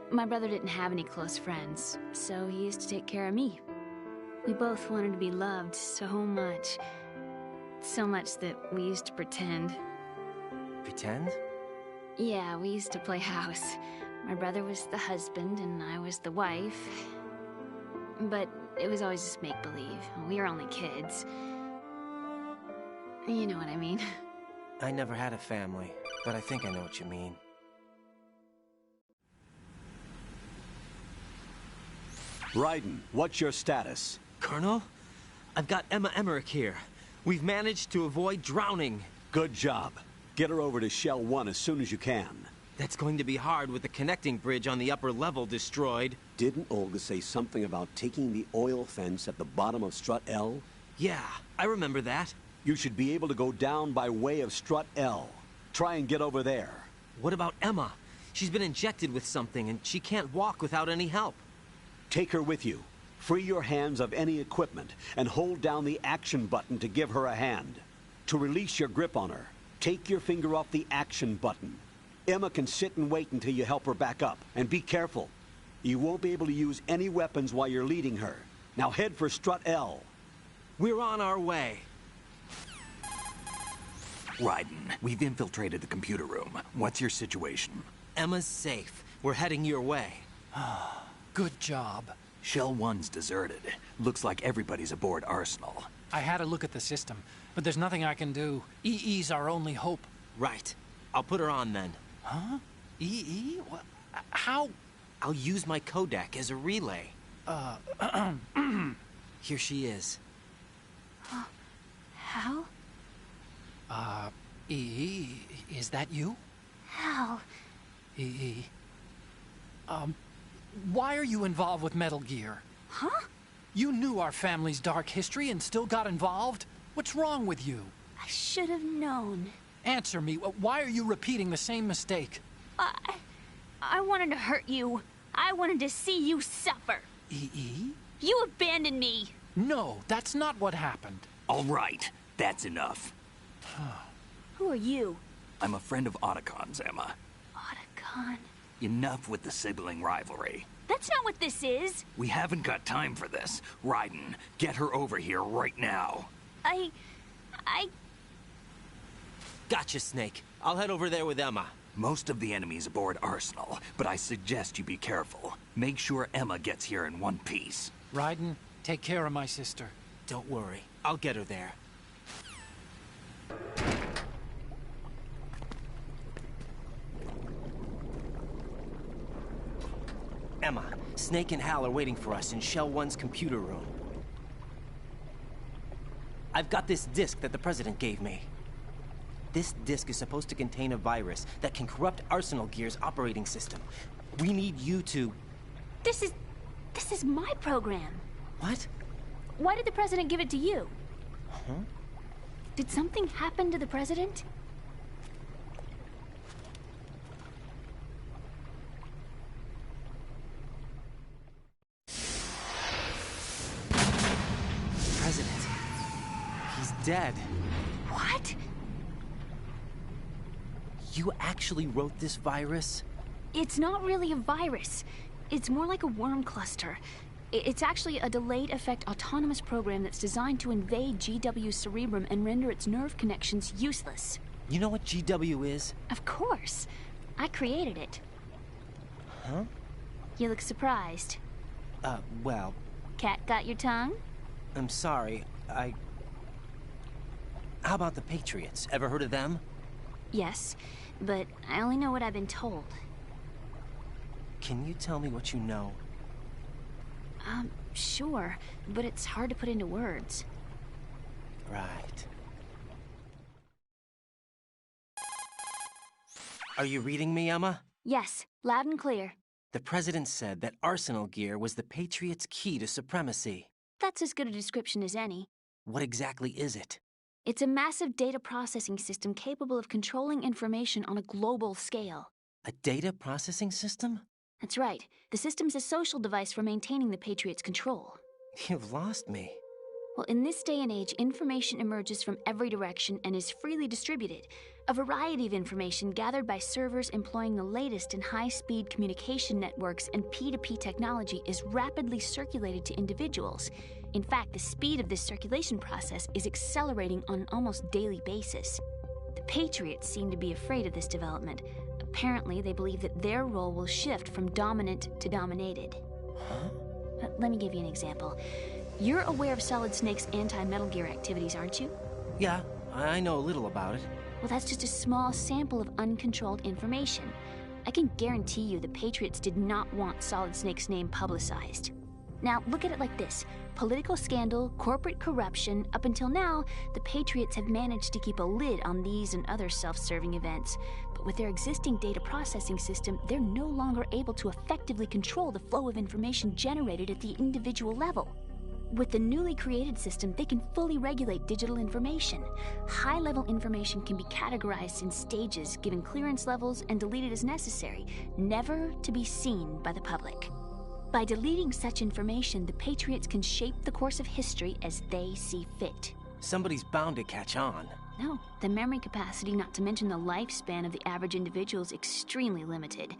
My brother didn't have any close friends, so he used to take care of me. We both wanted to be loved so much. So much that we used to pretend.
Pretend?
Yeah, we used to play house. My brother was the husband and I was the wife. But it was always just make-believe. We were only kids. You know what I mean.
I never had a family, but I think I know what you mean.
Raiden, what's your status?
Colonel? I've got Emma Emmerich here. We've managed to avoid drowning.
Good job. Get her over to Shell 1 as soon as you can.
That's going to be hard with the connecting bridge on the upper level destroyed.
Didn't Olga say something about taking the oil fence at the bottom of Strut L?
Yeah, I remember that.
You should be able to go down by way of Strut L. Try and get over there.
What about Emma? She's been injected with something and she can't walk without any help.
Take her with you. Free your hands of any equipment and hold down the action button to give her a hand. To release your grip on her, take your finger off the action button. Emma can sit and wait until you help her back up. And be careful. You won't be able to use any weapons while you're leading her. Now head for Strut L.
We're on our way.
Raiden, we've infiltrated the computer room. What's your situation?
Emma's safe. We're heading your way.
Good job.
Shell 1's deserted. Looks like everybody's aboard Arsenal.
I had a look at the system, but there's nothing I can do. EE's our only hope.
Right. I'll put her on then.
Huh? EE? What? How?
I'll use my Kodak as a relay. Here she is.
Hal?
EE, is that you?
Hal?
EE. Why are you involved with Metal Gear?
Huh?
You knew our family's dark history and still got involved? What's wrong with you?
I should have known.
Answer me. Why are you repeating the same mistake?
I wanted to hurt you. I wanted to see you suffer.
E.E.?
You abandoned me.
No, that's not what happened.
All right, that's enough.
Who are you?
I'm a friend of Otacon's, Emma.
Otacon?
Enough with the sibling rivalry.
That's not what this is.
We haven't got time for this. Raiden, get her over here right now.
I...
Gotcha, Snake. I'll head over there with Emma.
Most of the enemy's aboard Arsenal, but I suggest you be careful. Make sure Emma gets here in one piece.
Raiden, take care of my sister.
Don't worry. I'll get her there. Emma, Snake and Hal are waiting for us in Shell 1's computer room. I've got this disk that the President gave me. This disk is supposed to contain a virus that can corrupt Arsenal Gear's operating system. We need you to...
This is my program.
What?
Why did the President give it to you?
Huh?
Did something happen to the President?
President. He's dead.
What?
You actually wrote this virus?
It's not really a virus. It's more like a worm cluster. It's actually a delayed effect autonomous program that's designed to invade GW's cerebrum and render its nerve connections useless.
You know what GW is?
Of course. I created it.
Huh?
You look surprised.
Well...
Cat got your tongue?
I'm sorry, How about the Patriots? Ever heard of them?
Yes, but I only know what I've been told.
Can you tell me what you know?
Sure, but it's hard to put into words.
Right. Are you reading me, Emma?
Yes, loud and clear.
The President said that Arsenal Gear was the Patriots' key to supremacy.
That's as good a description as any.
What exactly is it?
It's a massive data processing system capable of controlling information on a global scale.
A data processing system?
That's right. The system's a social device for maintaining the Patriots' control.
You've lost me.
Well, in this day and age, information emerges from every direction and is freely distributed. A variety of information gathered by servers employing the latest in high-speed communication networks and P2P technology is rapidly circulated to individuals. In fact, the speed of this circulation process is accelerating on an almost daily basis. The Patriots seem to be afraid of this development. Apparently, they believe that their role will shift from dominant to dominated.
Huh?
Let me give you an example. You're aware of Solid Snake's anti-Metal Gear activities, aren't you?
Yeah, I know a little about it.
Well, that's just a small sample of uncontrolled information. I can guarantee you the Patriots did not want Solid Snake's name publicized. Now, look at it like this. Political scandal, corporate corruption, up until now, the Patriots have managed to keep a lid on these and other self-serving events. But with their existing data processing system, they're no longer able to effectively control the flow of information generated at the individual level. With the newly created system, they can fully regulate digital information. High-level information can be categorized in stages, given clearance levels, and deleted as necessary, never to be seen by the public. By deleting such information, the Patriots can shape the course of history as they see fit.
Somebody's bound to catch on.
No, the memory capacity, not to mention the lifespan of the average individual, is extremely limited.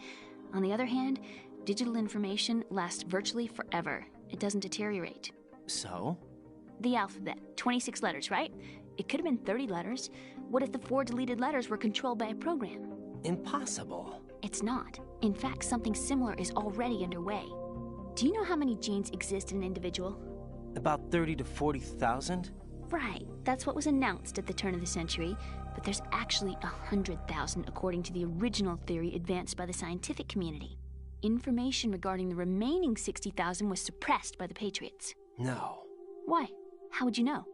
On the other hand, digital information lasts virtually forever. It doesn't deteriorate.
So?
The alphabet, 26 letters, right? It could have been 30 letters. What if the 4 deleted letters were controlled by a program?
Impossible.
It's not. In fact, something similar is already underway. Do you know how many genes exist in an individual?
About 30 to 40,000?
Right. That's what was announced at the turn of the century. But there's actually 100,000 according to the original theory advanced by the scientific community. Information regarding the remaining 60,000 was suppressed by the Patriots.
No.
Why? How would you know?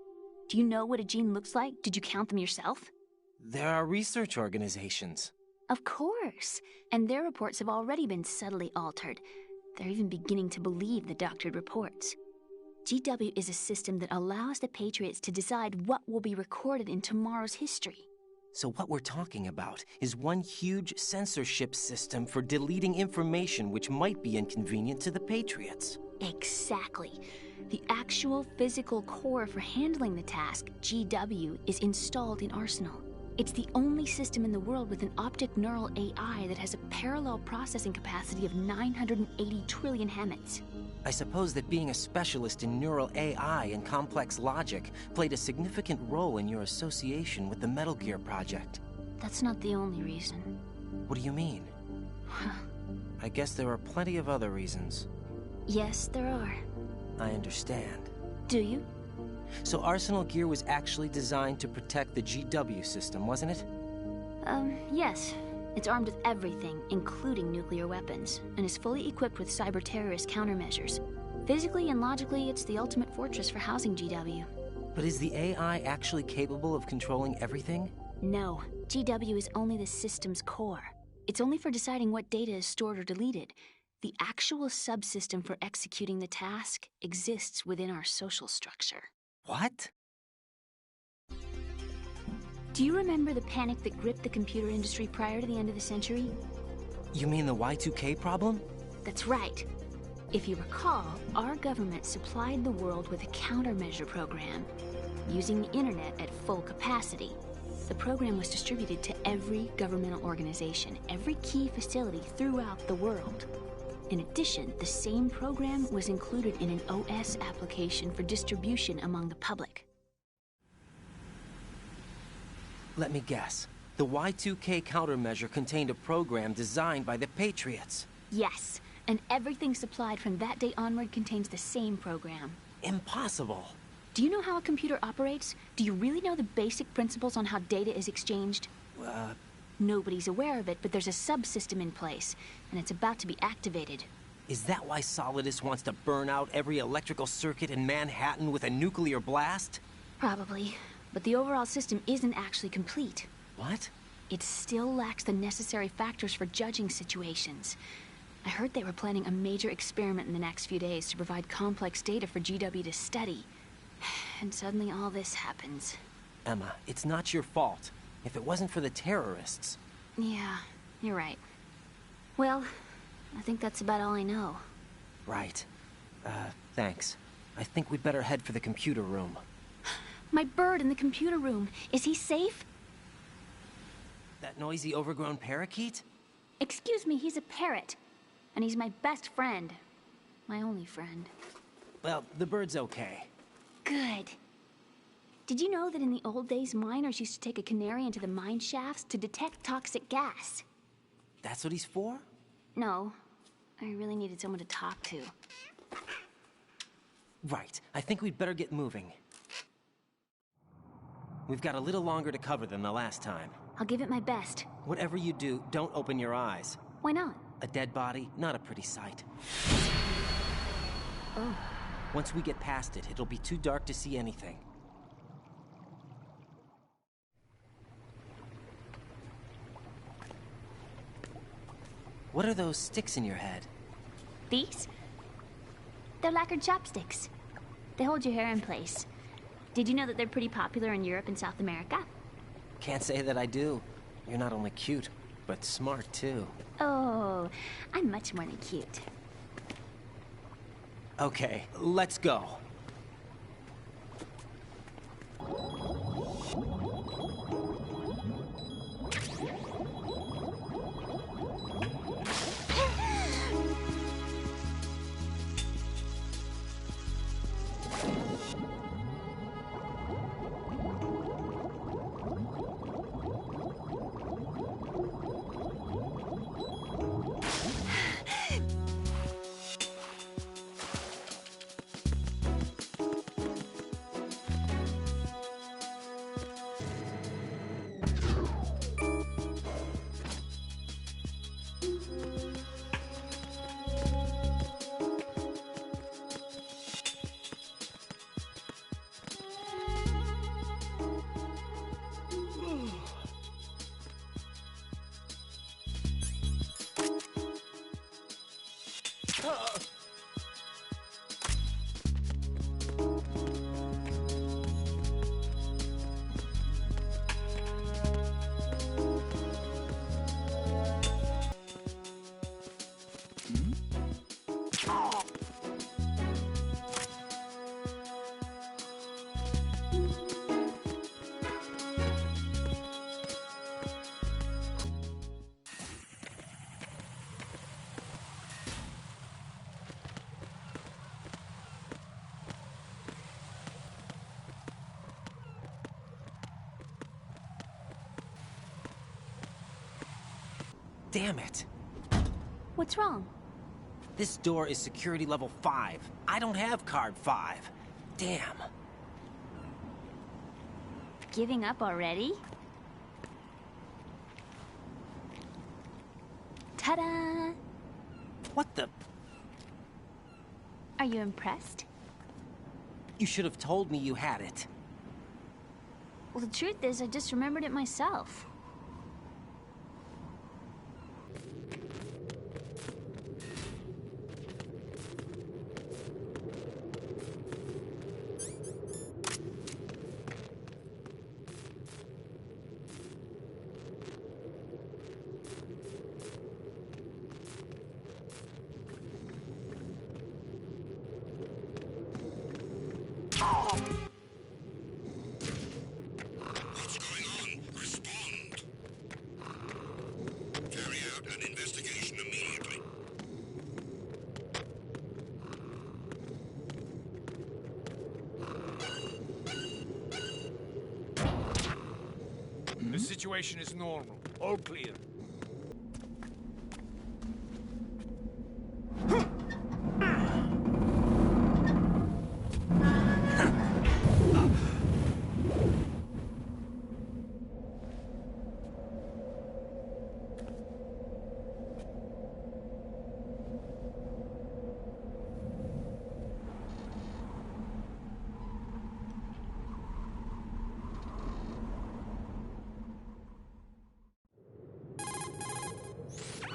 Do you know what a gene looks like? Did you count them yourself?
There are research organizations.
Of course. And their reports have already been subtly altered. They're even beginning to believe the doctored reports. GW is a system that allows the Patriots to decide what will be recorded in tomorrow's history.
So what we're talking about is one huge censorship system for deleting information which might be inconvenient to the Patriots.
Exactly. The actual physical core for handling the task, GW, is installed in Arsenal. It's the only system in the world with an optic neural AI that has a parallel processing capacity of 980 trillion Hammets.
I suppose that being a specialist in neural AI and complex logic played a significant role in your association with the Metal Gear project.
That's not the only reason.
What do you mean? I guess there are plenty of other reasons.
Yes, there are.
I understand.
Do you?
So Arsenal Gear was actually designed to protect the GW system, wasn't it?
Yes. It's armed with everything, including nuclear weapons, and is fully equipped with cyber-terrorist countermeasures. Physically and logically, it's the ultimate fortress for housing GW.
But is the AI actually capable of controlling everything?
No. GW is only the system's core. It's only for deciding what data is stored or deleted. The actual subsystem for executing the task exists within our social structure.
What?
Do you remember the panic that gripped the computer industry prior to the end of the century?
You mean the Y2K problem?
That's right. If you recall, our government supplied the world with a countermeasure program, using the internet at full capacity. The program was distributed to every governmental organization, every key facility throughout the world. In addition, the same program was included in an OS application for distribution among the public.
Let me guess. The Y2K countermeasure contained a program designed by the Patriots.
Yes, and everything supplied from that day onward contains the same program.
Impossible.
Do you know how a computer operates? Do you really know the basic principles on how data is exchanged? Nobody's aware of it, but there's a subsystem in place, and it's about to be activated.
Is that why Solidus wants to burn out every electrical circuit in Manhattan with a nuclear blast?
Probably, but the overall system isn't actually complete.
What?
It still lacks the necessary factors for judging situations. I heard they were planning a major experiment in the next few days to provide complex data for GW to study. And suddenly all this happens.
Emma, it's not your fault. If it wasn't for the terrorists...
Yeah, you're right. Well, I think that's about all I know.
Right. Thanks. I think we'd better head for the computer room.
My bird in the computer room. Is he safe?
That noisy, overgrown parakeet?
Excuse me, he's a parrot. And he's my best friend. My only friend.
Well, the bird's okay.
Good. Did you know that in the old days, miners used to take a canary into the mine shafts to detect toxic gas?
That's what he's for?
No. I really needed someone to talk to.
Right. I think we'd better get moving. We've got a little longer to cover than the last time.
I'll give it my best.
Whatever you do, don't open your eyes.
Why not?
A dead body, not a pretty sight.
Oh.
Once we get past it, it'll be too dark to see anything. What are those sticks in your head?
These? They're lacquered chopsticks. They hold your hair in place. Did you know that they're pretty popular in Europe and South America?
Can't say that I do. You're not only cute, but smart too.
Oh, I'm much more than cute.
Okay, let's go. Damn it.
What's wrong?
This door is security level 5. I don't have card 5. Damn.
Giving up already? Ta-da!
What the?
Are you impressed?
You should have told me you had it.
Well, the truth is, I just remembered it myself.
What's going on? Respond. Carry out an investigation immediately.
The situation is normal. All clear.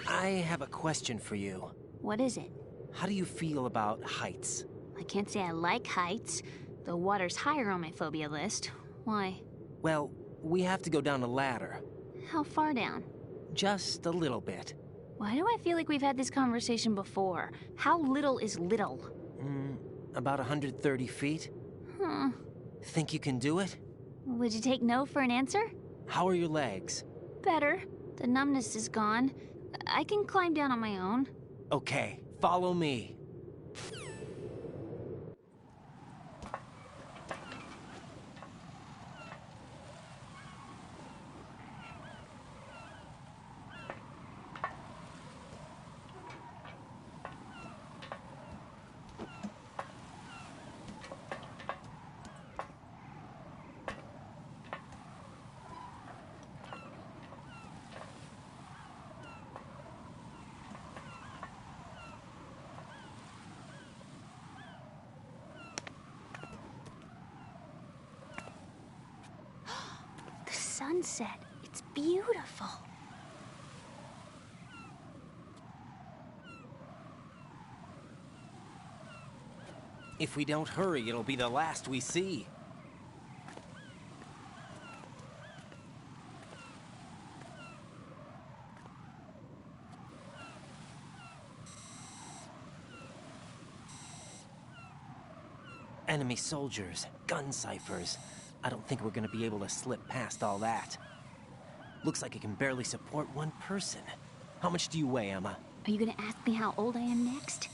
I have a question for you.
What is it?
How do you feel about heights?
I can't say I like heights. The water's higher on my phobia list. Why?
Well, we have to go down a ladder.
How far down?
Just a little bit.
Why do I feel like we've had this conversation before? How little is little?
About 130 feet.
Huh.
Think you can do it?
Would you take no for an answer?
How are your legs?
Better. The numbness is gone. I can climb down on my own.
Okay, follow me.
Sunset. It's beautiful.
If we don't hurry, it'll be the last we see. Enemy soldiers, gun ciphers. I don't think we're gonna be able to slip past all that. Looks like it can barely support one person. How much do you weigh, Emma?
Are you gonna ask me how old I am next?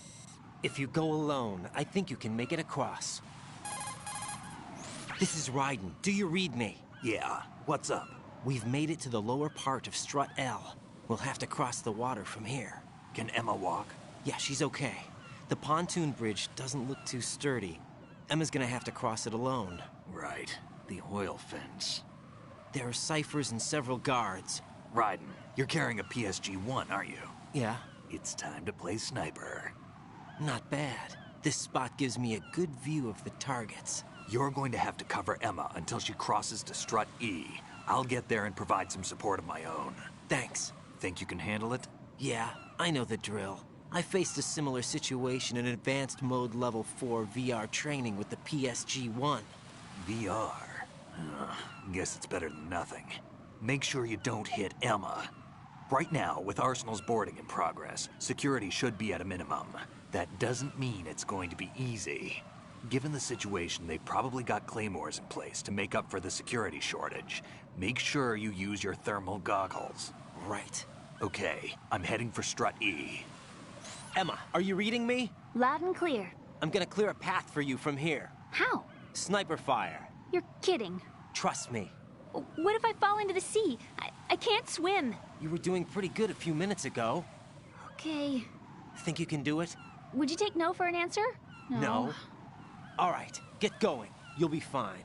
If you go alone, I think you can make it across. This is Raiden. Do you read me?
Yeah, what's up?
We've made it to the lower part of Strut L. We'll have to cross the water from here.
Can Emma walk?
Yeah, she's okay. The pontoon bridge doesn't look too sturdy. Emma's gonna have to cross it alone.
Right. The oil fence.
There are ciphers and several guards.
Raiden, you're carrying a PSG-1, aren't you?
Yeah.
It's time to play sniper.
Not bad. This spot gives me a good view of the targets.
You're going to have to cover Emma until she crosses to Strut E. I'll get there and provide some support of my own.
Thanks.
Think you can handle it?
Yeah, I know the drill. I faced a similar situation in Advanced Mode Level 4 VR training with the PSG-1.
VR? Guess it's better than nothing. Make sure you don't hit Emma. Right now, with Arsenal's boarding in progress, security should be at a minimum. That doesn't mean it's going to be easy. Given the situation, they've probably got claymores in place to make up for the security shortage. Make sure you use your thermal goggles.
Right.
Okay, I'm heading for Strut E.
Emma, are you reading me?
Loud and clear.
I'm gonna clear a path for you from here.
How?
Sniper fire.
You're kidding.
Trust me.
What if I fall into the sea? I can't swim.
You were doing pretty good a few minutes ago.
Okay.
Think you can do it?
Would you take no for an answer?
No. All right, get going. You'll be fine.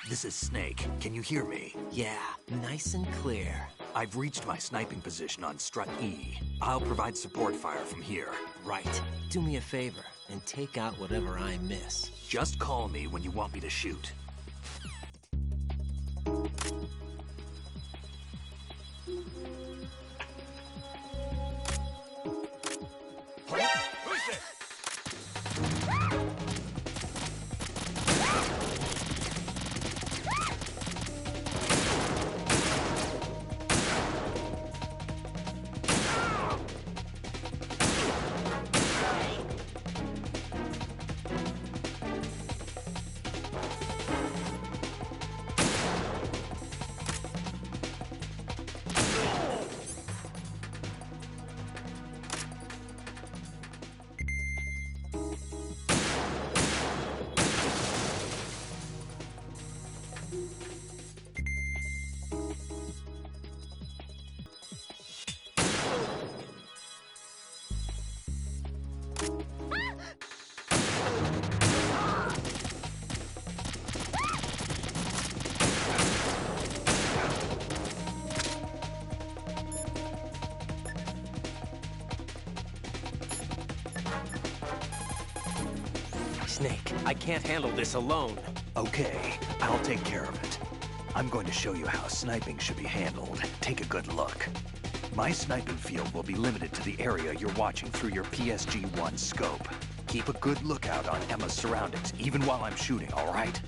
This is Snake. Can you hear me?
Yeah, nice and clear.
I've reached my sniping position on Strut E. I'll provide support fire from here.
Right. Do me a favor and take out whatever I miss.
Just call me when you want me to shoot.
Snake, I can't handle this alone.
Okay, I'll take care of it. I'm going to show you how sniping should be handled. Take a good look. My sniping field will be limited to the area you're watching through your PSG-1 scope. Keep a good lookout on Emma's surroundings, even while I'm shooting, all right?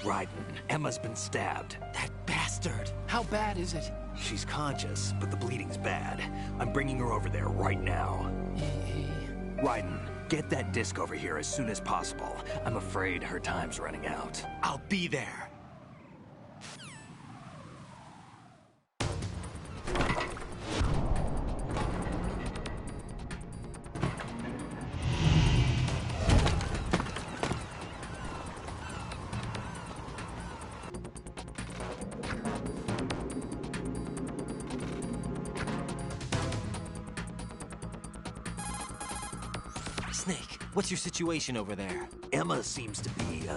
Raiden, Emma's been stabbed.
That bastard!
How bad is it?
She's conscious, but the bleeding's bad. I'm bringing her over there right now. Raiden, get that disc over here as soon as possible. I'm afraid her time's running out.
I'll be there. Snake, what's your situation over there?
Emma seems to be,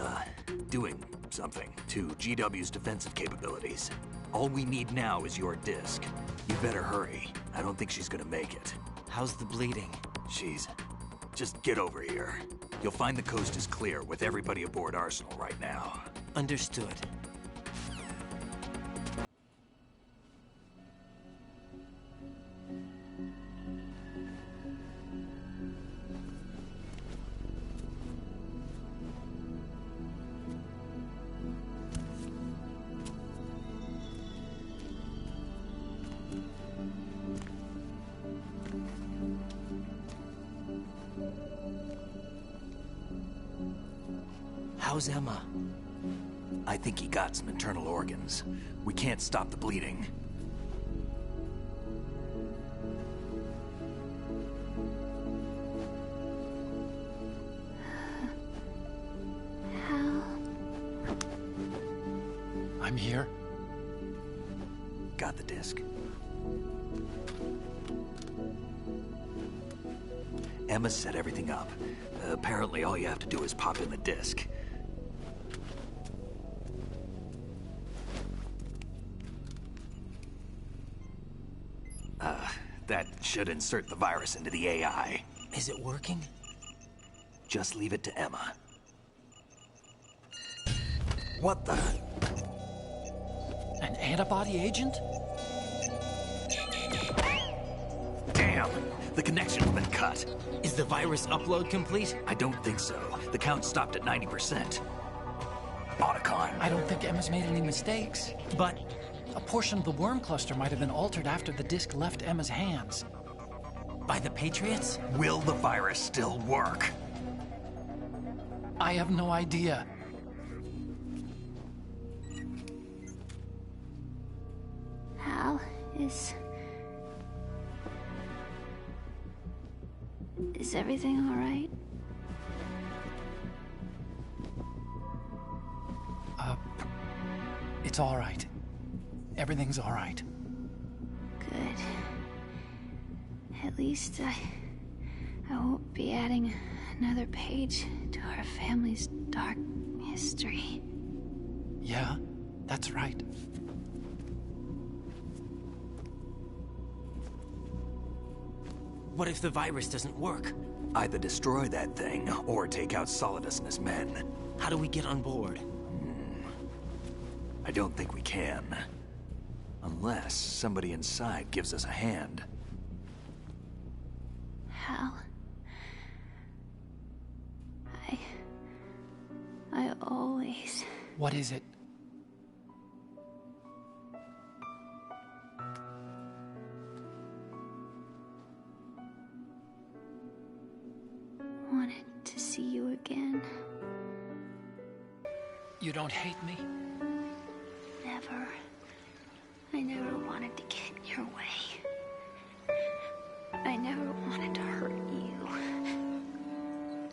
doing something to GW's defensive capabilities. All we need now is your disc. You better hurry. I don't think she's gonna make it.
How's the bleeding?
Just get over here. You'll find the coast is clear with everybody aboard Arsenal right now.
Understood. How's Emma?
I think he got some internal organs. We can't stop the bleeding.
How?
I'm here.
Got the disc. Emma set everything up. Apparently all you have to do is pop in the disc. That should insert the virus into the AI.
Is it working?
Just leave it to Emma. What the?
An antibody agent?
Damn! The connection's been cut.
Is the virus upload complete?
I don't think so. The count stopped at 90%. Otacon.
I don't think Emma's made any mistakes.
But
a portion of the worm cluster might have been altered after the disc left Emma's hands.
by the Patriots?
Will the virus still work?
I have no idea.
Hal, is everything all right?
It's all right. Everything's all right.
Good. At least I won't be adding another page to our family's dark history.
Yeah, that's right.
What if the virus doesn't work?
Either destroy that thing, or take out Solidus and his men.
How do we get on board?
I don't think we can. Unless somebody inside gives us a hand.
Hal, I always...
What is it?
wanted to see you again.
You don't hate me?
Never. I never wanted to get in your way. I never wanted to hurt you.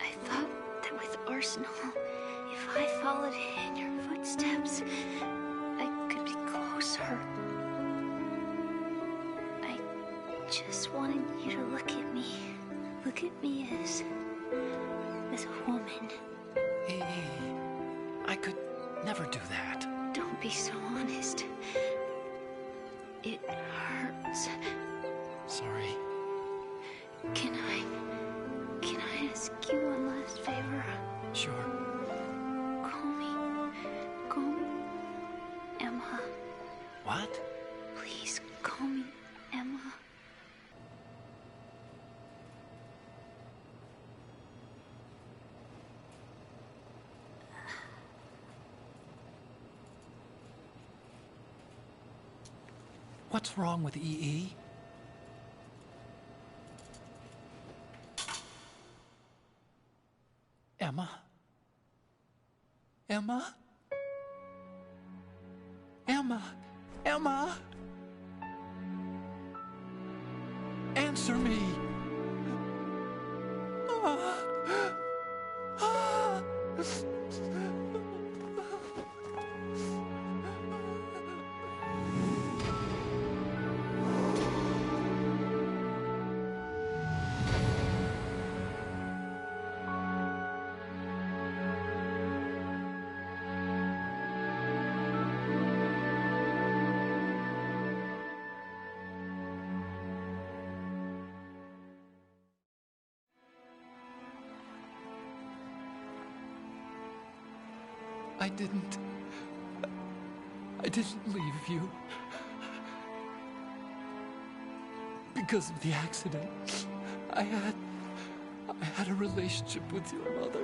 I thought that with Arsenal, if I followed in your footsteps, I could be closer. I just wanted you to look at me. Look at me as a woman.
I could never do that.
Don't be so honest. It hurts.
Sorry.
Can I ask you one last favor?
Sure.
Call me Emma.
What?
Please call me Emma.
What's wrong with EE? Emma? Emma? Emma? Emma? Answer me! I didn't leave you. Because of the accident, I had a relationship with your mother.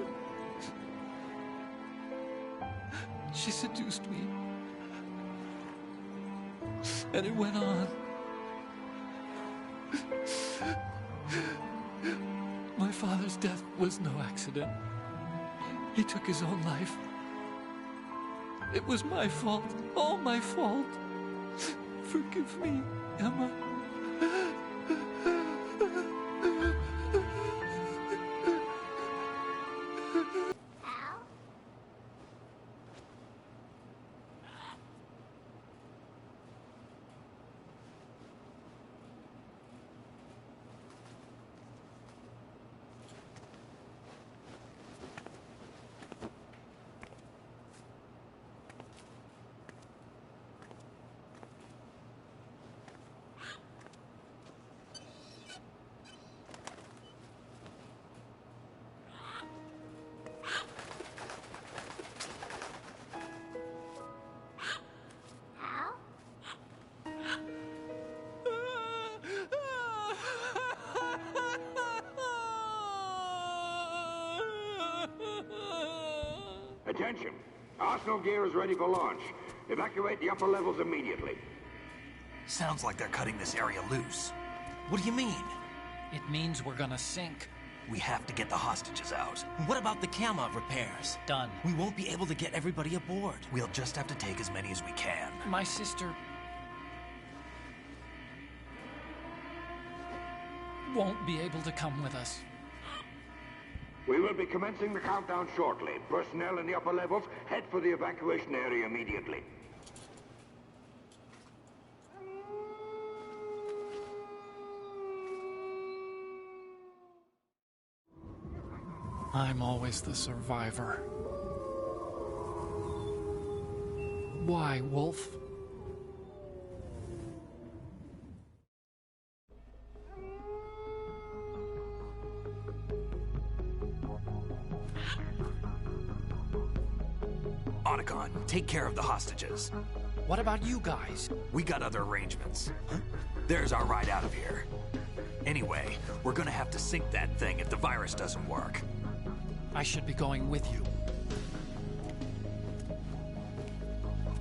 She seduced me. And it went on. My father's death was no accident. He took his own life. It was my fault, all my fault. Forgive me, Emma.
Attention! Arsenal gear is ready for launch. Evacuate the upper levels immediately.
Sounds like they're cutting this area loose.
What do you mean?
It means we're gonna sink.
We have to get the hostages out.
What about the Kamov repairs?
Done.
We won't be able to get everybody aboard.
We'll just have to take as many as we can.
My sister won't be able to come with us.
We will be commencing the countdown shortly. Personnel in the upper levels, head for the evacuation area immediately.
I'm always the survivor. Why, Wolf?
Otacon, take care of the hostages.
What about you guys?
We got other arrangements. There's our ride out of here. Anyway, we're gonna have to sink that thing if the virus doesn't work.
I should be going with you.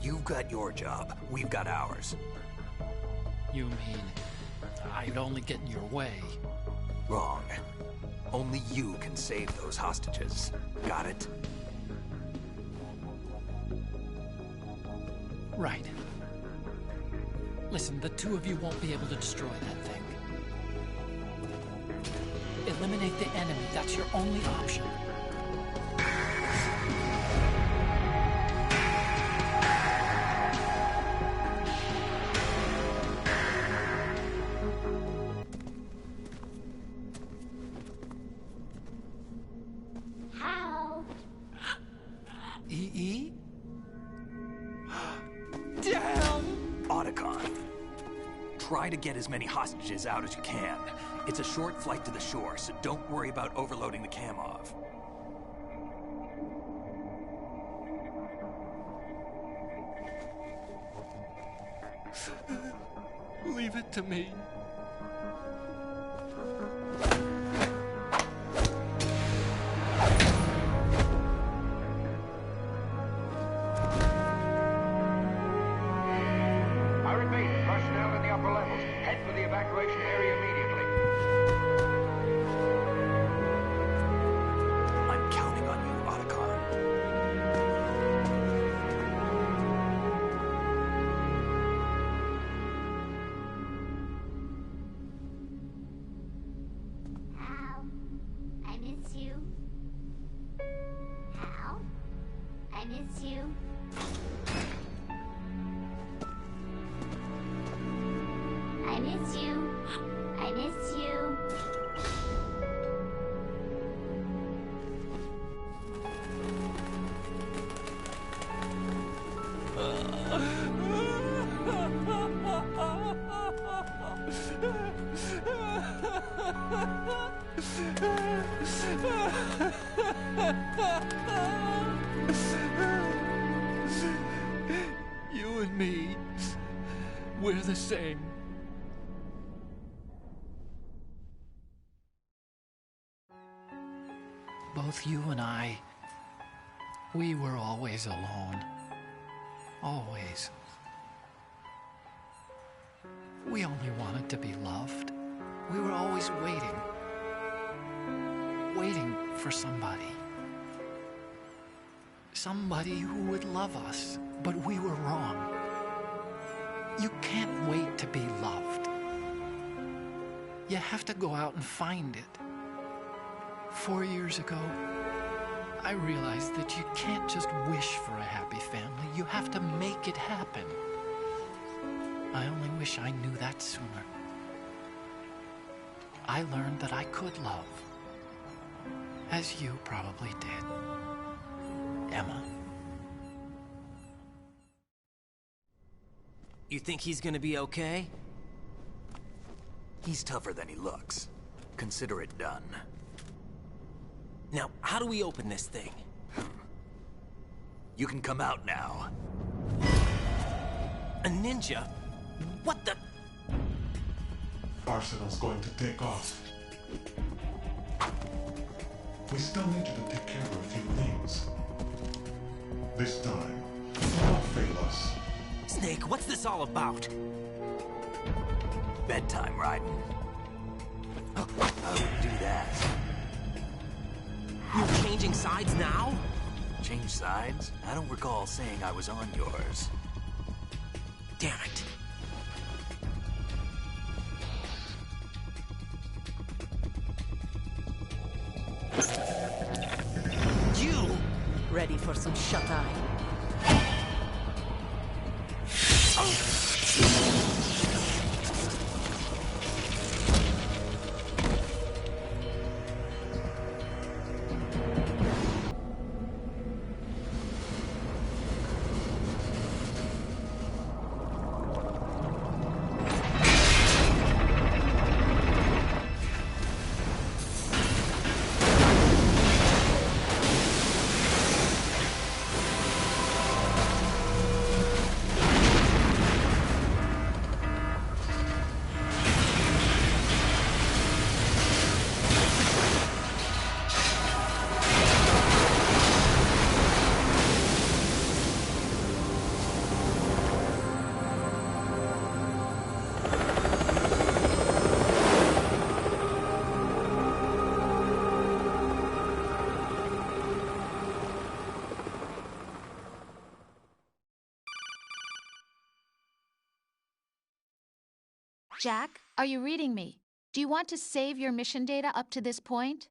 You've got your job. We've got ours.
You mean I'd only get in your way?
Wrong. Only you can save those hostages. Got it?
Right. Listen, the two of you won't be able to destroy that thing. Eliminate the enemy. That's your only option.
How?
EE? Damn!
Otacon, try to get as many hostages out as you can. It's a short flight to the shore, so don't worry about overloading the Kamov.
Leave it to me.
I repeat, personnel in the
I miss you. I miss you. I miss you.
You and me, we're the same. Both you and I, we were always alone. Always. We only wanted to be loved. We were always waiting. Waiting for somebody. Somebody who would love us, but we were wrong. You can't wait to be loved. You have to go out and find it. 4 years ago, I realized that you can't just wish for a happy family. You have to make it happen. I only wish I knew that sooner. I learned that I could love. As you probably did, Emma.
You think he's gonna be okay?
He's tougher than he looks. Consider it done.
Now, how do we open this thing?
You can come out now.
A ninja? What the?
Arsenal's going to take off. We still need you to take care of a few things. This time, do not fail us.
Snake, what's this all about?
Bedtime, Raiden. I wouldn't do that.
You're changing sides now?
Change sides? I don't recall saying I was on yours.
Damn it. You!
Ready for some shut-eye?
Jack, are you reading me? Do you want to save your mission data up to this point?